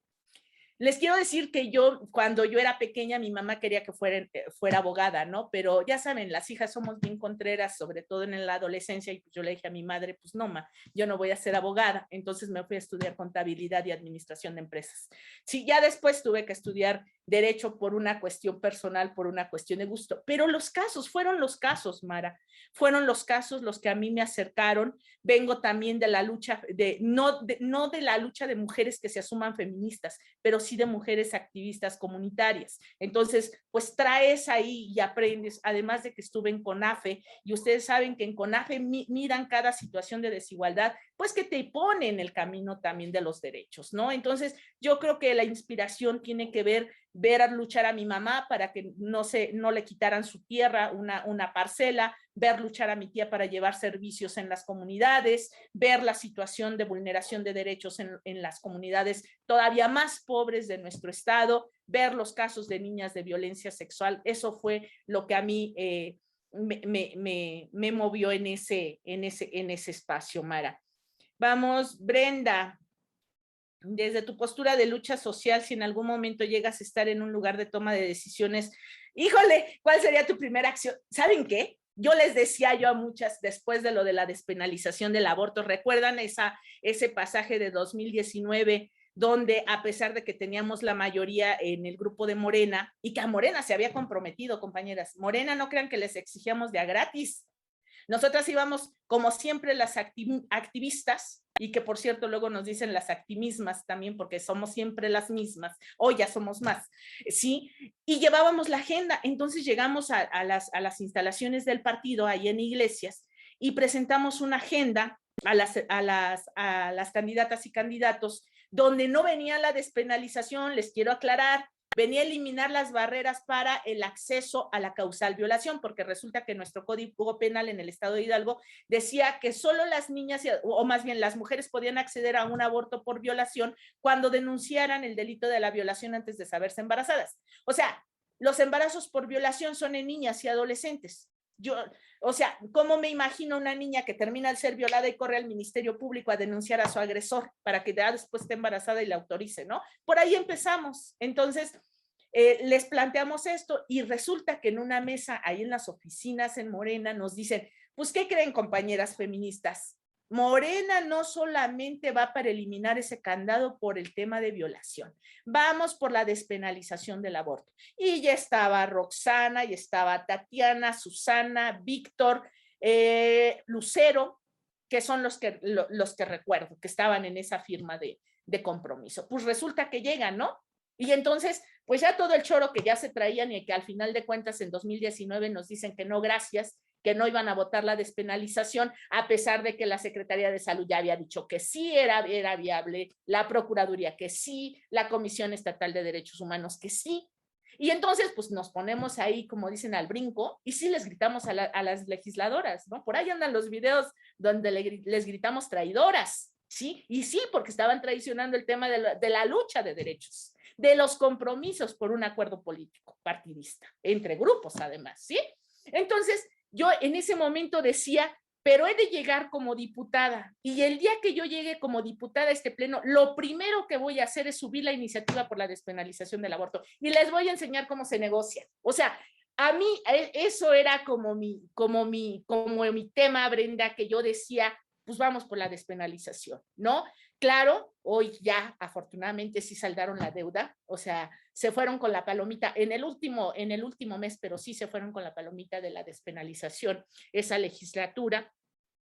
Speaker 2: Les quiero decir que cuando yo era pequeña, mi mamá quería que fuera abogada, ¿no? Pero ya saben, las hijas somos bien contreras, sobre todo en la adolescencia, y pues yo le dije a mi madre, pues no, ma, yo no voy a ser abogada. Entonces me fui a estudiar contabilidad y administración de empresas. Sí, ya después tuve que estudiar derecho por una cuestión personal, por una cuestión de gusto. Pero fueron los casos, Mara, fueron los casos los que a mí me acercaron. Vengo también de la lucha, no de la lucha de mujeres que se asuman feministas, pero sí de mujeres activistas comunitarias. Entonces, pues traes ahí y aprendes, además de que estuve en CONAFE, y ustedes saben que en CONAFE miran cada situación de desigualdad, pues que te pone en el camino también de los derechos, ¿no? Entonces, yo creo que la inspiración tiene que ver luchar a mi mamá para que no le quitaran su tierra, una parcela, ver luchar a mi tía para llevar servicios en las comunidades, ver la situación de vulneración de derechos en las comunidades todavía más pobres de nuestro estado, ver los casos de niñas de violencia sexual. Eso fue lo que a mí me movió en ese espacio, Mara. Vamos, Brenda. Desde tu postura de lucha social, si en algún momento llegas a estar en un lugar de toma de decisiones, híjole, ¿cuál sería tu primera acción? ¿Saben qué? Yo les decía a muchas, después de lo de la despenalización del aborto, ¿recuerdan ese pasaje de 2019 donde a pesar de que teníamos la mayoría en el grupo de Morena y que a Morena se había comprometido, compañeras, Morena no crean que les exigíamos de a gratis. Nosotras íbamos, como siempre, las activistas, y que por cierto luego nos dicen las actimismas también, porque somos siempre las mismas, hoy ya somos más, ¿sí? Y llevábamos la agenda. Entonces llegamos a las instalaciones del partido, ahí en Iglesias, y presentamos una agenda a las candidatas y candidatos, donde no venía la despenalización, les quiero aclarar, venía a eliminar las barreras para el acceso a la causal violación, porque resulta que nuestro Código Penal en el estado de Hidalgo decía que solo las niñas, o más bien las mujeres, podían acceder a un aborto por violación cuando denunciaran el delito de la violación antes de saberse embarazadas. O sea, los embarazos por violación son en niñas y adolescentes. O sea, ¿cómo me imagino una niña que termina de ser violada y corre al Ministerio Público a denunciar a su agresor para que ya después esté embarazada y la autorice, ¿no? Por ahí empezamos. Entonces, les planteamos esto y resulta que en una mesa ahí en las oficinas en Morena nos dicen, pues, ¿qué creen, compañeras feministas? Morena no solamente va para eliminar ese candado por el tema de violación, vamos por la despenalización del aborto. Y ya estaba Roxana, y estaba Tatiana, Susana, Víctor, Lucero, que son los que recuerdo, que estaban en esa firma de compromiso. Pues resulta que llegan, ¿no? Y entonces, pues ya todo el choro que ya se traían y que al final de cuentas en 2019 nos dicen que no, gracias, que no iban a votar la despenalización, a pesar de que la Secretaría de Salud ya había dicho que sí era viable, la Procuraduría que sí, la Comisión Estatal de Derechos Humanos que sí. Y entonces, pues nos ponemos ahí, como dicen, al brinco, y sí les gritamos a las legisladoras, ¿no? Por ahí andan los videos donde les gritamos traidoras, ¿sí? Y sí, porque estaban traicionando el tema de la lucha de derechos, de los compromisos por un acuerdo político partidista, entre grupos además, ¿sí? Entonces, yo en ese momento decía, pero he de llegar como diputada, y el día que yo llegue como diputada a este pleno, lo primero que voy a hacer es subir la iniciativa por la despenalización del aborto, y les voy a enseñar cómo se negocia. O sea, a mí eso era como mi tema, Brenda, que yo decía, pues vamos por la despenalización, ¿no? Claro, hoy ya afortunadamente sí saldaron la deuda, o sea, se fueron con la palomita en el último mes, pero sí se fueron con la palomita de la despenalización esa legislatura.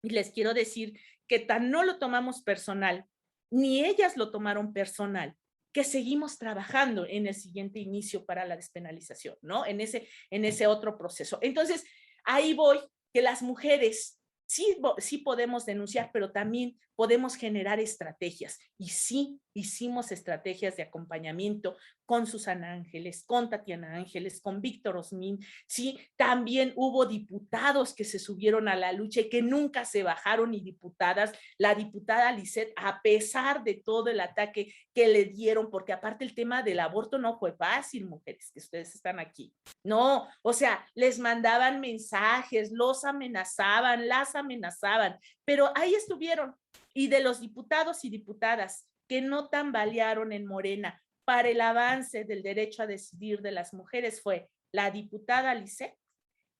Speaker 2: Y les quiero decir que tan no lo tomamos personal, ni ellas lo tomaron personal, que seguimos trabajando en el siguiente inicio para la despenalización, ¿no? En ese otro proceso. Entonces, ahí voy, que las mujeres sí podemos denunciar, pero también podemos generar estrategias. Y sí hicimos estrategias de acompañamiento con Susana Ángeles, con Tatiana Ángeles, con Víctor Osmin. Sí, también hubo diputados que se subieron a la lucha y que nunca se bajaron, y diputadas, la diputada Lisette, a pesar de todo el ataque que le dieron, porque aparte el tema del aborto no fue fácil, mujeres, que ustedes están aquí. No, o sea, les mandaban mensajes, los amenazaban, las amenazaban, pero ahí estuvieron. Y de los diputados y diputadas que no tambalearon en Morena para el avance del derecho a decidir de las mujeres fue la diputada Lisette,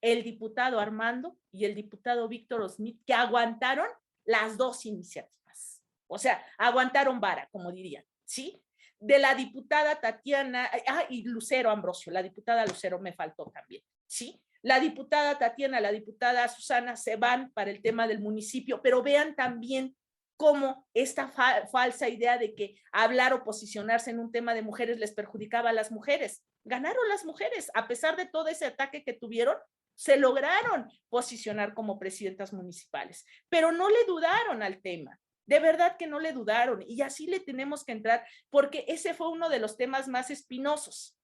Speaker 2: el diputado Armando y el diputado Víctor Osmit, que aguantaron las dos iniciativas. O sea, aguantaron vara, como dirían, ¿sí? De la diputada Tatiana, y Lucero Ambrosio, la diputada Lucero me faltó también, ¿sí? La diputada Tatiana, la diputada Susana se van para el tema del municipio, pero vean también cómo esta falsa idea de que hablar o posicionarse en un tema de mujeres les perjudicaba a las mujeres. Ganaron las mujeres, a pesar de todo ese ataque que tuvieron, se lograron posicionar como presidentas municipales, pero no le dudaron al tema. De verdad que no le dudaron, y así le tenemos que entrar, porque ese fue uno de los temas más espinosos.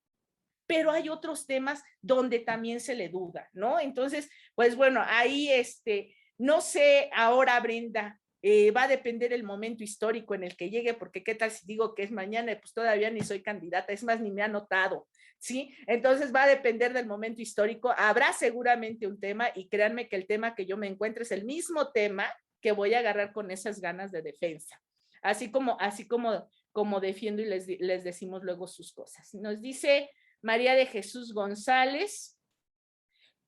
Speaker 2: Pero hay otros temas donde también se le duda, ¿no? Entonces, pues bueno, ahí no sé ahora, Brenda, va a depender el momento histórico en el que llegue, porque qué tal si digo que es mañana, pues todavía ni soy candidata, es más, ni me ha notado, ¿sí? Entonces va a depender del momento histórico, habrá seguramente un tema, y créanme que el tema que yo me encuentre es el mismo tema que voy a agarrar con esas ganas de defensa, así como defiendo y les decimos luego sus cosas. Nos dice María de Jesús González,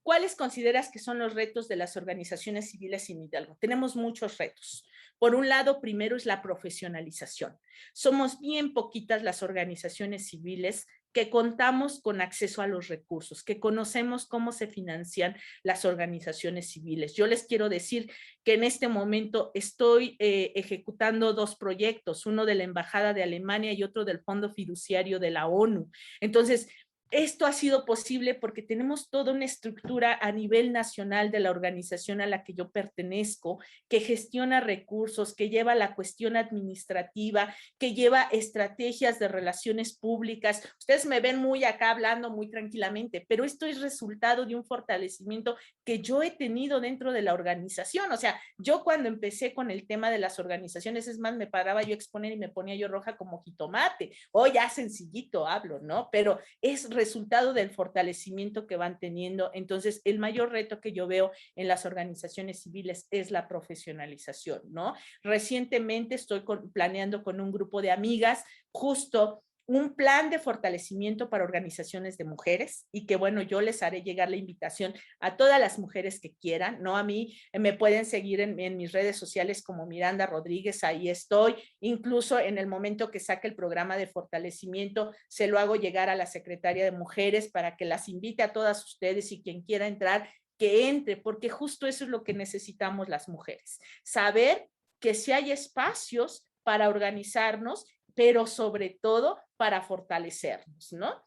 Speaker 2: ¿cuáles consideras que son los retos de las organizaciones civiles en Hidalgo? Tenemos muchos retos. Por un lado, primero es la profesionalización. Somos bien poquitas las organizaciones civiles que contamos con acceso a los recursos, que conocemos cómo se financian las organizaciones civiles. Yo les quiero decir que en este momento estoy ejecutando 2 proyectos, uno de la Embajada de Alemania y otro del Fondo Fiduciario de la ONU. Entonces, esto ha sido posible porque tenemos toda una estructura a nivel nacional de la organización a la que yo pertenezco, que gestiona recursos, que lleva la cuestión administrativa, que lleva estrategias de relaciones públicas. Ustedes me ven muy acá hablando muy tranquilamente, pero esto es resultado de un fortalecimiento que yo he tenido dentro de la organización. O sea, yo cuando empecé con el tema de las organizaciones, es más, me paraba yo a exponer y me ponía yo roja como jitomate. O ya sencillito hablo, ¿no? Pero es resultado del fortalecimiento que van teniendo. Entonces, el mayor reto que yo veo en las organizaciones civiles es la profesionalización, ¿no? Recientemente estoy planeando con un grupo de amigas justo un plan de fortalecimiento para organizaciones de mujeres y que, bueno, yo les haré llegar la invitación a todas las mujeres que quieran, ¿no? A mí me pueden seguir en mis redes sociales como Miranda Rodríguez, ahí estoy, incluso en el momento que saque el programa de fortalecimiento, se lo hago llegar a la Secretaría de Mujeres para que las invite a todas ustedes y quien quiera entrar, que entre, porque justo eso es lo que necesitamos las mujeres, saber que sí hay espacios para organizarnos, pero sobre todo para fortalecernos, ¿no?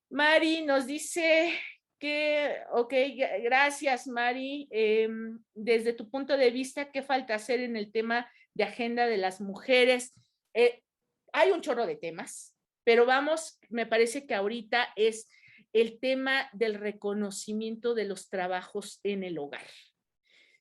Speaker 2: Mari nos dice que, ok, gracias Mari, desde tu punto de vista, ¿qué falta hacer en el tema de agenda de las mujeres? Hay un chorro de temas, pero vamos, me parece que ahorita es el tema del reconocimiento de los trabajos en el hogar.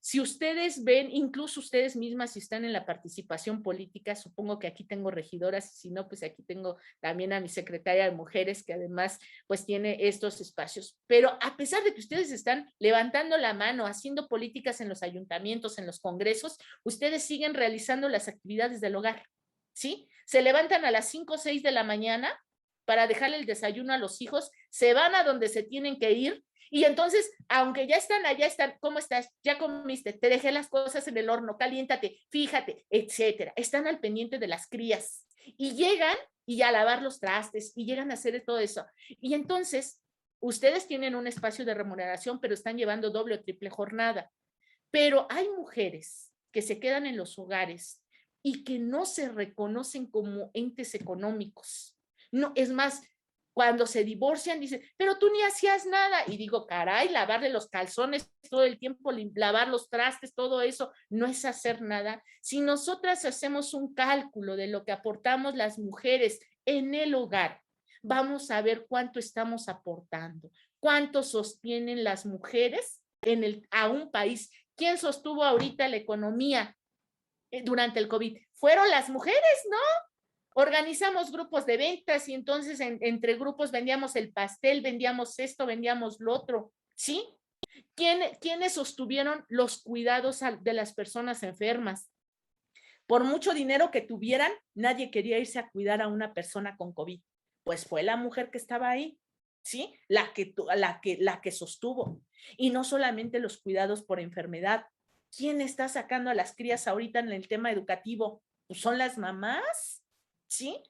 Speaker 2: Si ustedes ven, incluso ustedes mismas, si están en la participación política, supongo que aquí tengo regidoras, y si no, pues aquí tengo también a mi secretaria de mujeres, que además pues tiene estos espacios. Pero a pesar de que ustedes están levantando la mano, haciendo políticas en los ayuntamientos, en los congresos, ustedes siguen realizando las actividades del hogar, ¿sí? Se levantan a las 5 o 6 de la mañana para dejarle el desayuno a los hijos, se van a donde se tienen que ir. Y entonces, aunque ya están allá, están, ¿cómo estás? ¿Ya comiste? Te dejé las cosas en el horno, caliéntate, fíjate, etcétera. Están al pendiente de las crías y llegan y a lavar los trastes y llegan a hacer todo eso. Y entonces, ustedes tienen un espacio de remuneración, pero están llevando doble o triple jornada. Pero hay mujeres que se quedan en los hogares y que no se reconocen como entes económicos. No, es más, cuando se divorcian, dicen, pero tú ni hacías nada. Y digo, caray, lavarle los calzones todo el tiempo, lavar los trastes, todo eso, no es hacer nada. Si nosotras hacemos un cálculo de lo que aportamos las mujeres en el hogar, vamos a ver cuánto estamos aportando, cuánto sostienen las mujeres a un país. ¿Quién sostuvo ahorita la economía durante el COVID? Fueron las mujeres, ¿no? Organizamos grupos de ventas y entonces entre grupos vendíamos el pastel, vendíamos esto, vendíamos lo otro, ¿sí? ¿Quiénes sostuvieron los cuidados de las personas enfermas? Por mucho dinero que tuvieran, nadie quería irse a cuidar a una persona con COVID. Pues fue la mujer que estaba ahí, ¿sí? La que sostuvo. Y no solamente los cuidados por enfermedad. ¿Quién está sacando a las crías ahorita en el tema educativo? Pues son las mamás, ¿sí?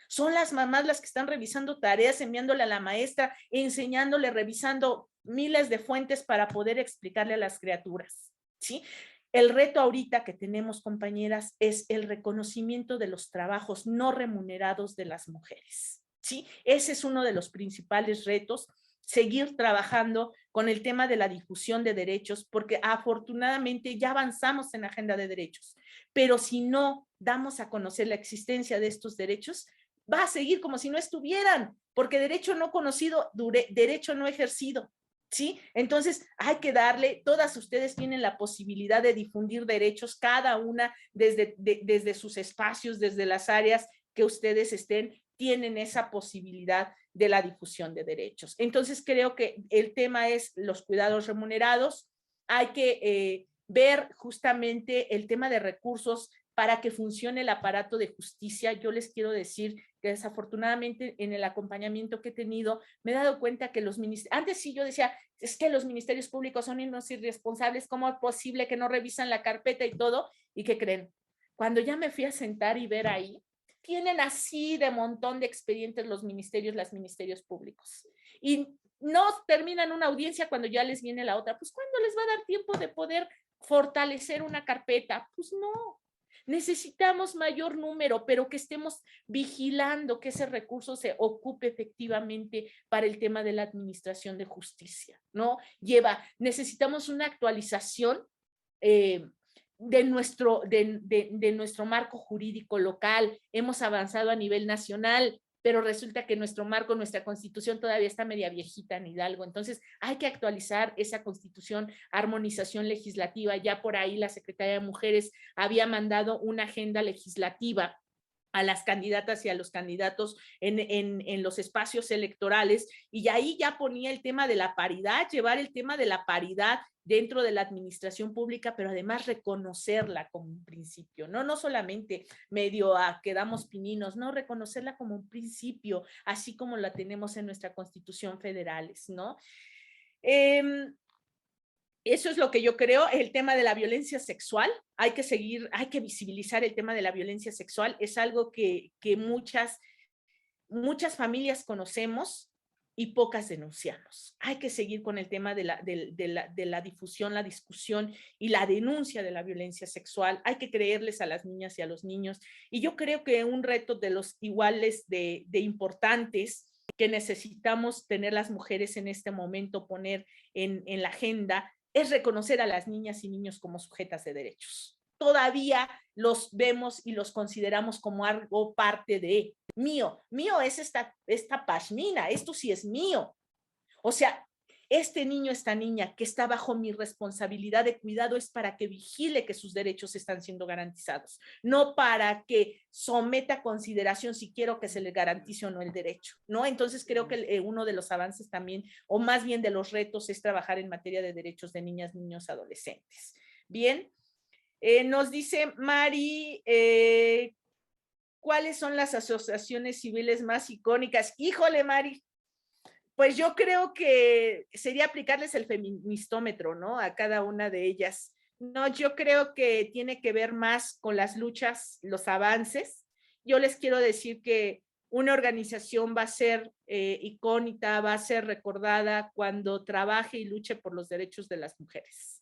Speaker 2: Son las mamás las que están revisando tareas, enviándole a la maestra, enseñándole, revisando miles de fuentes para poder explicarle a las criaturas, ¿sí? El reto ahorita que tenemos, compañeras, es el reconocimiento de los trabajos no remunerados de las mujeres, ¿sí? Ese es uno de los principales retos, seguir trabajando con el tema de la difusión de derechos, porque afortunadamente ya avanzamos en la agenda de derechos, pero si no damos a conocer la existencia de estos derechos, va a seguir como si no estuvieran, porque derecho no conocido, derecho no ejercido, ¿sí? Entonces hay que darle, todas ustedes tienen la posibilidad de difundir derechos, cada una desde sus espacios, desde las áreas que ustedes estén, tienen esa posibilidad de la difusión de derechos. Entonces creo que el tema es los cuidados remunerados, hay que ver justamente el tema de recursos para que funcione el aparato de justicia. Yo les quiero decir que desafortunadamente en el acompañamiento que he tenido me he dado cuenta que los ministerios, antes sí yo decía, es que los ministerios públicos son unos irresponsables, ¿cómo es posible que no revisan la carpeta y todo? ¿Y qué creen? Cuando ya me fui a sentar y ver ahí, tienen así de montón de expedientes los ministerios públicos. Y no terminan una audiencia cuando ya les viene la otra. Pues ¿cuándo les va a dar tiempo de poder fortalecer una carpeta? Pues no. Necesitamos mayor número, pero que estemos vigilando que ese recurso se ocupe efectivamente para el tema de la administración de justicia, ¿no? Necesitamos una actualización de nuestro marco jurídico local. Hemos avanzado a nivel nacional, pero resulta que nuestro marco, nuestra constitución todavía está media viejita en Hidalgo. Entonces hay que actualizar esa constitución, armonización legislativa. Ya por ahí la Secretaría de Mujeres había mandado una agenda legislativa a las candidatas y a los candidatos en los espacios electorales, y ahí ya ponía el tema de la paridad, llevar el tema de la paridad dentro de la administración pública, pero además reconocerla como un principio, no solamente medio a quedamos pininos, no, reconocerla como un principio, así como la tenemos en nuestra Constitución federales, ¿no? Eso es lo que yo creo. El tema de la violencia sexual, hay que visibilizar el tema de la violencia sexual, es algo que muchas familias conocemos y pocas denunciamos. Hay que seguir con el tema de la difusión, la discusión y la denuncia de la violencia sexual. Hay que creerles a las niñas y a los niños. Y yo creo que un reto de los iguales de importantes que necesitamos tener las mujeres en este momento, poner en la agenda, es reconocer a las niñas y niños como sujetas de derechos. Todavía los vemos y los consideramos como algo parte de mío es esta pashmina, esto sí es mío. O sea, este niño, esta niña que está bajo mi responsabilidad de cuidado es para que vigile que sus derechos están siendo garantizados, no para que someta a consideración si quiero que se le garantice o no el derecho, ¿no? Entonces creo que uno de los avances también, o más bien de los retos, es trabajar en materia de derechos de niñas, niños, adolescentes. Bien, nos dice Mari, ¿cuáles son las asociaciones civiles más icónicas? Híjole, Mari, pues yo creo que sería aplicarles el feministómetro, ¿no? A cada una de ellas. No, yo creo que tiene que ver más con las luchas, los avances. Yo les quiero decir que una organización va a ser icónica, va a ser recordada cuando trabaje y luche por los derechos de las mujeres.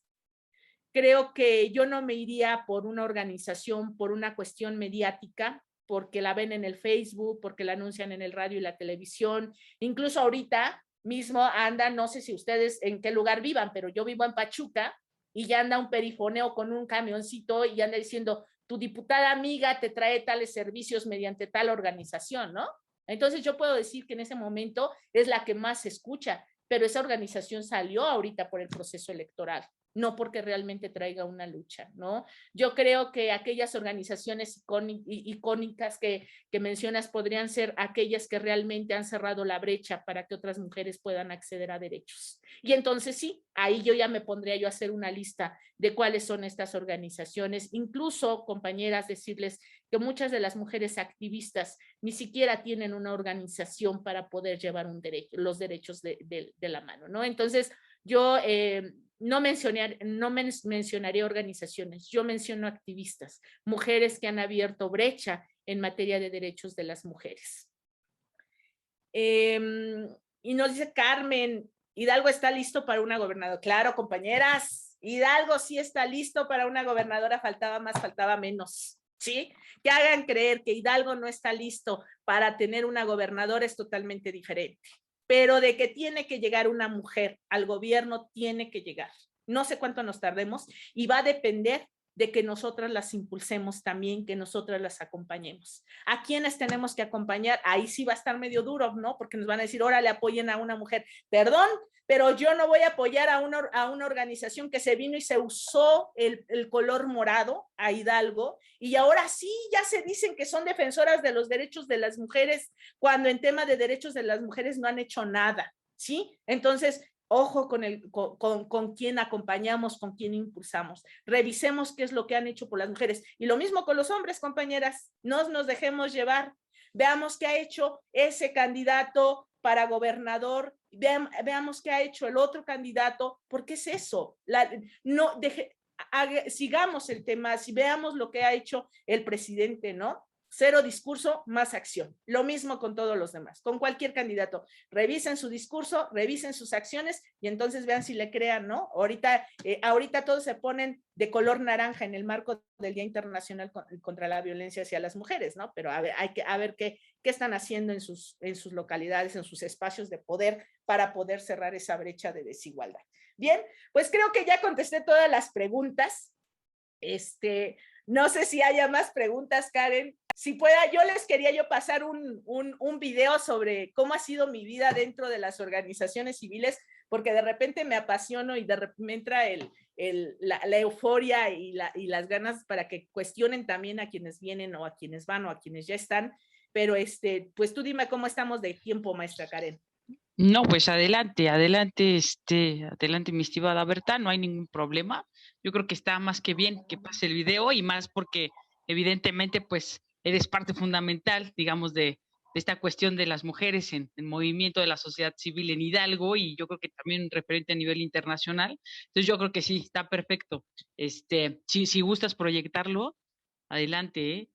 Speaker 2: Creo que yo no me iría por una organización, por una cuestión mediática, porque la ven en el Facebook, porque la anuncian en el radio y la televisión. Incluso ahorita mismo anda, no sé si ustedes en qué lugar vivan, pero yo vivo en Pachuca y ya anda un perifoneo con un camioncito y anda diciendo, tu diputada amiga te trae tales servicios mediante tal organización, ¿no? Entonces yo puedo decir que en ese momento es la que más se escucha, pero esa organización salió ahorita por el proceso electoral, no porque realmente traiga una lucha, ¿no? Yo creo que aquellas organizaciones icónicas que mencionas podrían ser aquellas que realmente han cerrado la brecha para que otras mujeres puedan acceder a derechos. Y entonces sí, ahí yo ya me pondría yo a hacer una lista de cuáles son estas organizaciones, incluso, compañeras, decirles que muchas de las mujeres activistas ni siquiera tienen una organización para poder llevar los derechos de la mano, ¿no? Entonces, yo no mencionaría organizaciones, yo menciono activistas, mujeres que han abierto brecha en materia de derechos de las mujeres. Y nos dice Carmen, Hidalgo está listo para una gobernadora. Claro, compañeras, Hidalgo sí está listo para una gobernadora, faltaba más, faltaba menos, ¿sí? Que hagan creer que Hidalgo no está listo para tener una gobernadora es totalmente diferente. Pero de que tiene que llegar una mujer al gobierno, tiene que llegar. No sé cuánto nos tardemos y va a depender de que nosotras las impulsemos también, que nosotras las acompañemos. ¿A quiénes tenemos que acompañar? Ahí sí va a estar medio duro, ¿no? Porque nos van a decir, órale, apoyen a una mujer. Perdón, pero yo no voy a apoyar a una organización que se vino y se usó el color morado a Hidalgo, y ahora sí ya se dicen que son defensoras de los derechos de las mujeres, cuando en tema de derechos de las mujeres no han hecho nada, ¿sí? Entonces, ojo con quién acompañamos, con quién impulsamos. Revisemos qué es lo que han hecho por las mujeres. Y lo mismo con los hombres, compañeras. No nos dejemos llevar. Veamos qué ha hecho ese candidato para gobernador. Veamos qué ha hecho el otro candidato. Porque es eso. Sigamos el tema. Si veamos lo que ha hecho el presidente, ¿no? Cero discurso, más acción. Lo mismo con todos los demás, con cualquier candidato. Revisen su discurso, revisen sus acciones y entonces vean si le crean, ¿no? Ahorita todos se ponen de color naranja en el marco del Día Internacional contra la Violencia hacia las Mujeres, ¿no? Pero hay que ver qué están haciendo en sus localidades, en sus espacios de poder para poder cerrar esa brecha de desigualdad. Bien, pues creo que ya contesté todas las preguntas. No sé si haya más preguntas, Karen. Si pueda, yo les quería pasar un video sobre cómo ha sido mi vida dentro de las organizaciones civiles, porque de repente me apasiono y de repente me entra la euforia y las ganas para que cuestionen también a quienes vienen o a quienes van o a quienes ya están. Pero pues tú dime cómo estamos de tiempo, maestra Karen.
Speaker 4: No, pues adelante, adelante, mi estimada Berta, no hay ningún problema. Yo creo que está más que bien que pase el video y más porque evidentemente pues eres parte fundamental, digamos, de esta cuestión de las mujeres en movimiento de la sociedad civil en Hidalgo y yo creo que también un referente a nivel internacional. Entonces yo creo que sí, está perfecto. Si gustas proyectarlo, adelante, ¿eh?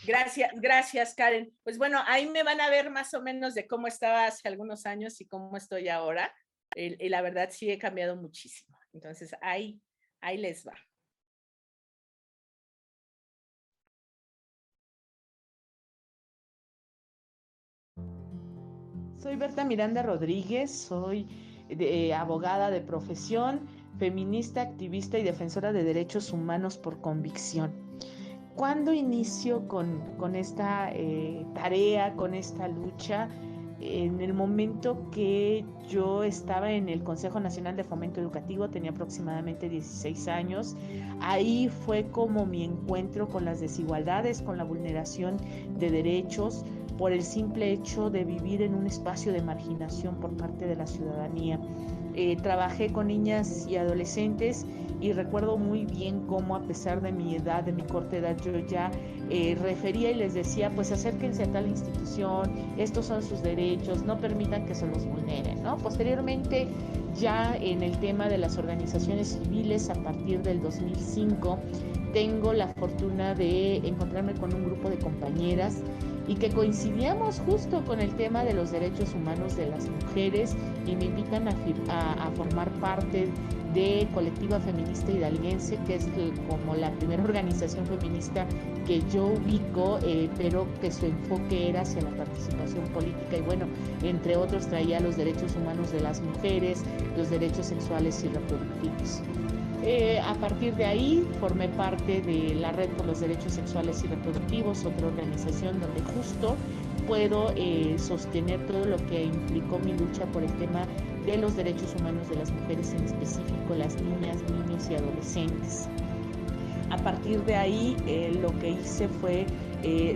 Speaker 2: Gracias, Karen. Pues bueno, ahí me van a ver más o menos de cómo estaba hace algunos años y cómo estoy ahora. Y la verdad sí he cambiado muchísimo. Entonces ahí les va.
Speaker 5: Soy Berta Miranda Rodríguez, soy abogada de profesión, feminista, activista y defensora de derechos humanos por convicción. ¿Cuándo inicio con esta tarea, con esta lucha? En el momento que yo estaba en el Consejo Nacional de Fomento Educativo, tenía aproximadamente 16 años. Ahí fue como mi encuentro con las desigualdades, con la vulneración de derechos, por el simple hecho de vivir en un espacio de marginación por parte de la ciudadanía. Trabajé con niñas y adolescentes y recuerdo muy bien cómo, a pesar de mi edad, de mi corta edad, yo ya refería y les decía, pues acérquense a tal institución, estos son sus derechos, no permitan que se los vulneren, ¿no? Posteriormente, ya en el tema de las organizaciones civiles, a partir del 2005, tengo la fortuna de encontrarme con un grupo de compañeras y que coincidíamos justo con el tema de los derechos humanos de las mujeres y me invitan a formar parte de Colectiva Feminista Hidalguense, que es como la primera organización feminista que yo ubico, pero que su enfoque era hacia la participación política y bueno, entre otros traía los derechos humanos de las mujeres, los derechos sexuales y reproductivos. A partir de ahí formé parte de la Red por los Derechos Sexuales y Reproductivos, otra organización donde justo puedo sostener todo lo que implicó mi lucha por el tema de los derechos humanos de las mujeres, en específico las niñas, niños y adolescentes. A partir de ahí lo que hice fue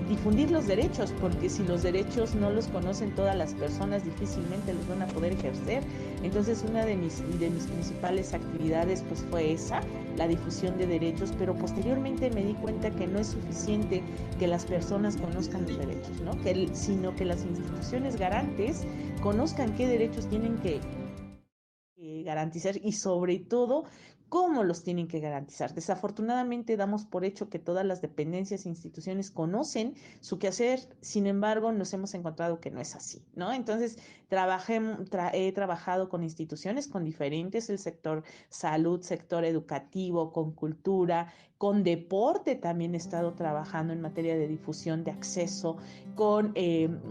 Speaker 5: difundir los derechos, porque si los derechos no los conocen todas las personas, difícilmente los van a poder ejercer. Entonces una de mis principales actividades pues fue esa, la difusión de derechos, pero posteriormente me di cuenta que no es suficiente que las personas conozcan los derechos, ¿no? Sino que las instituciones garantes conozcan qué derechos tienen que garantizar y sobre todo cómo los tienen que garantizar. Desafortunadamente damos por hecho que todas las dependencias e instituciones conocen su quehacer, sin embargo nos hemos encontrado que no es así, ¿no? Entonces he trabajado con instituciones, con diferentes, el sector salud, sector educativo, con cultura, con deporte también he estado trabajando en materia de difusión de acceso, con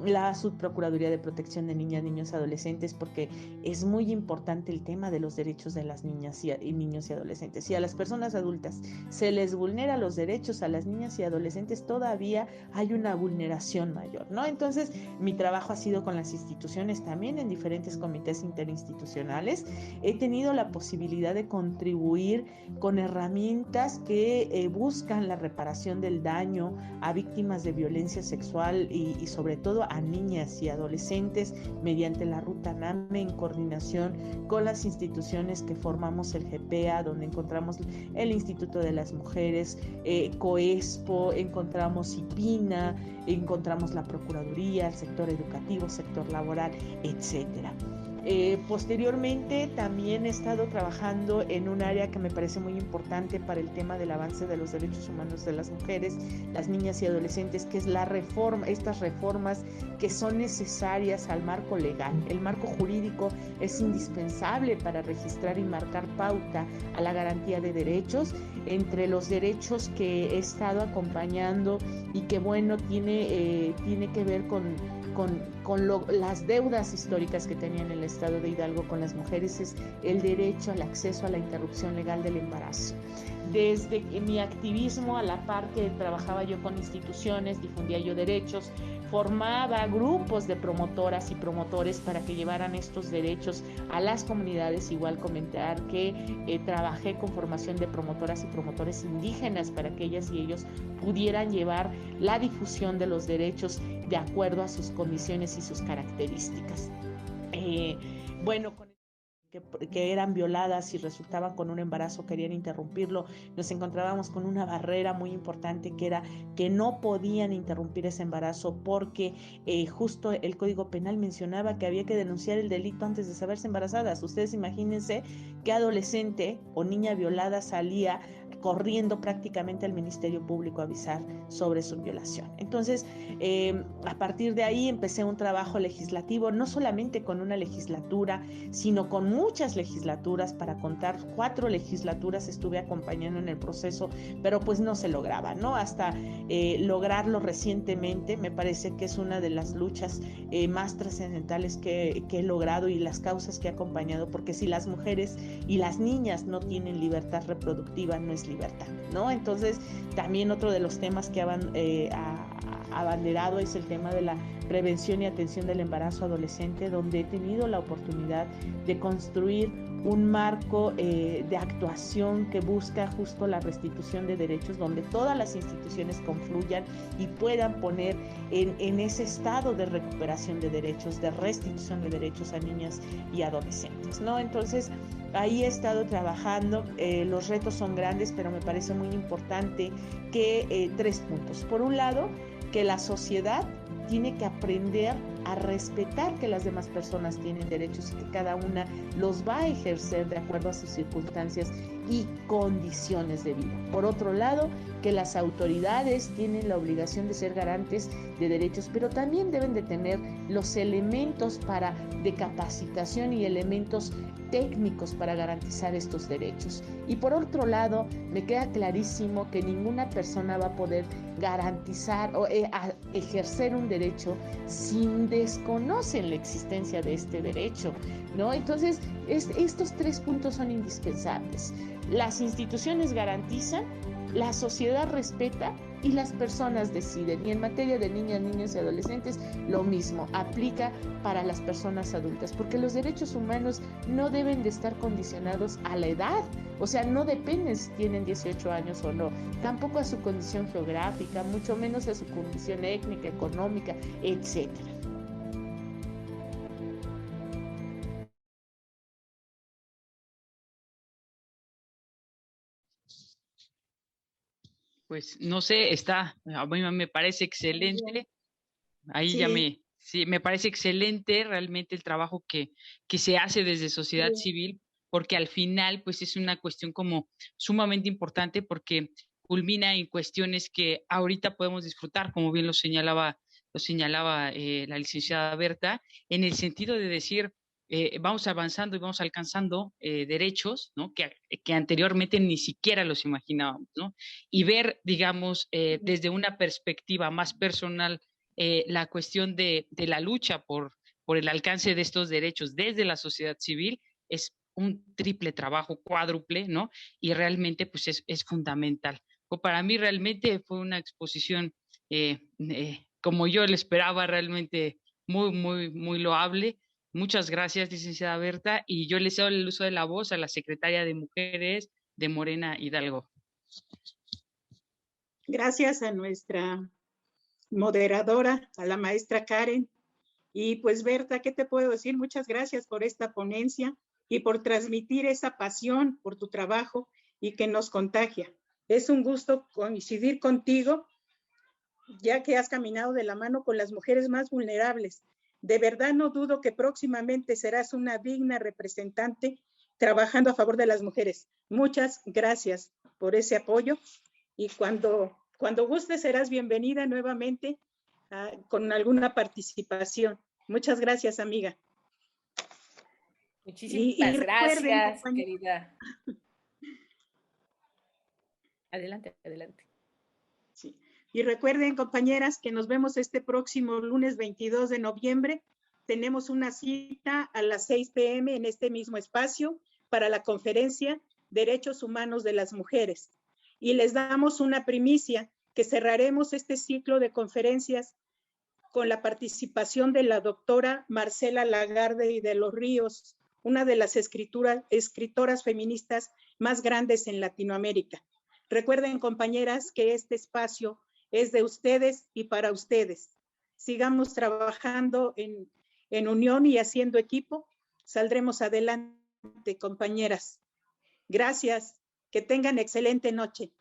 Speaker 5: la Subprocuraduría de Protección de Niñas, Niños y Adolescentes, porque es muy importante el tema de los derechos de las niñas y niños y adolescentes. Si a las personas adultas se les vulnera los derechos, a las niñas y adolescentes todavía hay una vulneración mayor, ¿no? Entonces, mi trabajo ha sido con las instituciones también en diferentes comités interinstitucionales. He tenido la posibilidad de contribuir con herramientas que buscan la reparación del daño a víctimas de violencia sexual y sobre todo a niñas y adolescentes mediante la Ruta NAME en coordinación con las instituciones que formamos el GPA, donde encontramos el Instituto de las Mujeres, COESPO, encontramos IPINA, encontramos la Procuraduría, el sector educativo, sector laboral, etcétera. Posteriormente también he estado trabajando en un área que me parece muy importante para el tema del avance de los derechos humanos de las mujeres, las niñas y adolescentes, que es la reforma, estas reformas que son necesarias al marco legal. El marco jurídico es indispensable para registrar y marcar pauta a la garantía de derechos. Entre los derechos que he estado acompañando y que bueno, tiene que ver con las deudas históricas que tenían el estado de Hidalgo con las mujeres es el derecho al acceso a la interrupción legal del embarazo. Desde mi activismo, a la par que trabajaba yo con instituciones, difundía yo derechos, formaba grupos de promotoras y promotores para que llevaran estos derechos a las comunidades. Igual comentar que trabajé con formación de promotoras y promotores indígenas para que ellas y ellos pudieran llevar la difusión de los derechos de acuerdo a sus condiciones y sus características. Bueno, que eran violadas y resultaban con un embarazo, querían interrumpirlo, nos encontrábamos con una barrera muy importante que era que no podían interrumpir ese embarazo porque justo el Código Penal mencionaba que había que denunciar el delito antes de saberse embarazadas. Ustedes imagínense qué adolescente o niña violada salía corriendo prácticamente al Ministerio Público a avisar sobre su violación. Entonces, a partir de ahí empecé un trabajo legislativo, no solamente con una legislatura, sino con muchas legislaturas. Para contar, 4 legislaturas estuve acompañando en el proceso, pero pues no se lograba, ¿no? Hasta lograrlo recientemente, me parece que es una de las luchas más trascendentales que he logrado y las causas que he acompañado, porque si las mujeres y las niñas no tienen libertad reproductiva, no es libertad, ¿no? Entonces, también otro de los temas que abanderado es el tema de la prevención y atención del embarazo adolescente, donde he tenido la oportunidad de construir un marco de actuación que busca justo la restitución de derechos, donde todas las instituciones confluyan y puedan poner en ese estado de recuperación de derechos, de restitución de derechos a niñas y adolescentes, ¿no? Entonces, ahí he estado trabajando. Los retos son grandes, pero me parece muy importante que 3 puntos. Por un lado, que la sociedad tiene que aprender a respetar que las demás personas tienen derechos y que cada una los va a ejercer de acuerdo a sus circunstancias y condiciones de vida. Por otro lado, que las autoridades tienen la obligación de ser garantes de derechos, pero también deben de tener los elementos de capacitación y elementos técnicos para garantizar estos derechos. Y por otro lado, me queda clarísimo que ninguna persona va a poder garantizar o ejercer un derecho si desconocen la existencia de este derecho, ¿no? Entonces, estos 3 puntos son indispensables. Las instituciones garantizan, la sociedad respeta y las personas deciden. Y en materia de niñas, niños y adolescentes, lo mismo aplica para las personas adultas, porque los derechos humanos no deben de estar condicionados a la edad. O sea, no dependen si tienen 18 años o no, tampoco a su condición geográfica, mucho menos a su condición étnica, económica, etcétera.
Speaker 4: Pues no sé, a mí me parece excelente. Ahí
Speaker 1: Sí.
Speaker 4: sí, me parece excelente realmente el trabajo que se hace desde sociedad civil, porque al final pues es una cuestión como sumamente importante porque culmina en cuestiones que ahorita podemos disfrutar, como bien lo señalaba la licenciada Berta, en el sentido de decir, vamos avanzando y vamos alcanzando derechos, ¿no? que anteriormente ni siquiera los imaginábamos, ¿no? Y ver, digamos, desde una perspectiva más personal, la cuestión de la lucha por el alcance de estos derechos desde la sociedad civil es un triple trabajo, cuádruple, ¿no? Y realmente pues es fundamental. Para mí realmente fue una exposición como yo le esperaba, realmente muy, muy, muy loable. Muchas gracias, licenciada Berta, y yo le cedo el uso de la voz a la secretaria de Mujeres de Morena Hidalgo.
Speaker 1: Gracias a nuestra moderadora, a la maestra Karen. Y pues Berta, ¿qué te puedo decir? Muchas gracias por esta ponencia y por transmitir esa pasión por tu trabajo y que nos contagia. Es un gusto coincidir contigo, ya que has caminado de la mano con las mujeres más vulnerables. De verdad no dudo que próximamente serás una digna representante trabajando a favor de las mujeres. Muchas gracias por ese apoyo y cuando gustes serás bienvenida nuevamente con alguna participación. Muchas gracias, amiga.
Speaker 2: Muchísimas gracias, querida. Adelante, adelante.
Speaker 1: Sí. Y recuerden, compañeras, que nos vemos este próximo lunes 22 de noviembre tenemos una cita a las 6 p.m. en este mismo espacio para la conferencia Derechos Humanos de las Mujeres. Y les damos una primicia que cerraremos este ciclo de conferencias con la participación de la doctora Marcela Lagarde y de los Ríos, una de las escritoras feministas más grandes en Latinoamérica. Recuerden, compañeras, que este espacio es de ustedes y para ustedes. Sigamos trabajando en unión y haciendo equipo. Saldremos adelante, compañeras. Gracias. Que tengan excelente noche.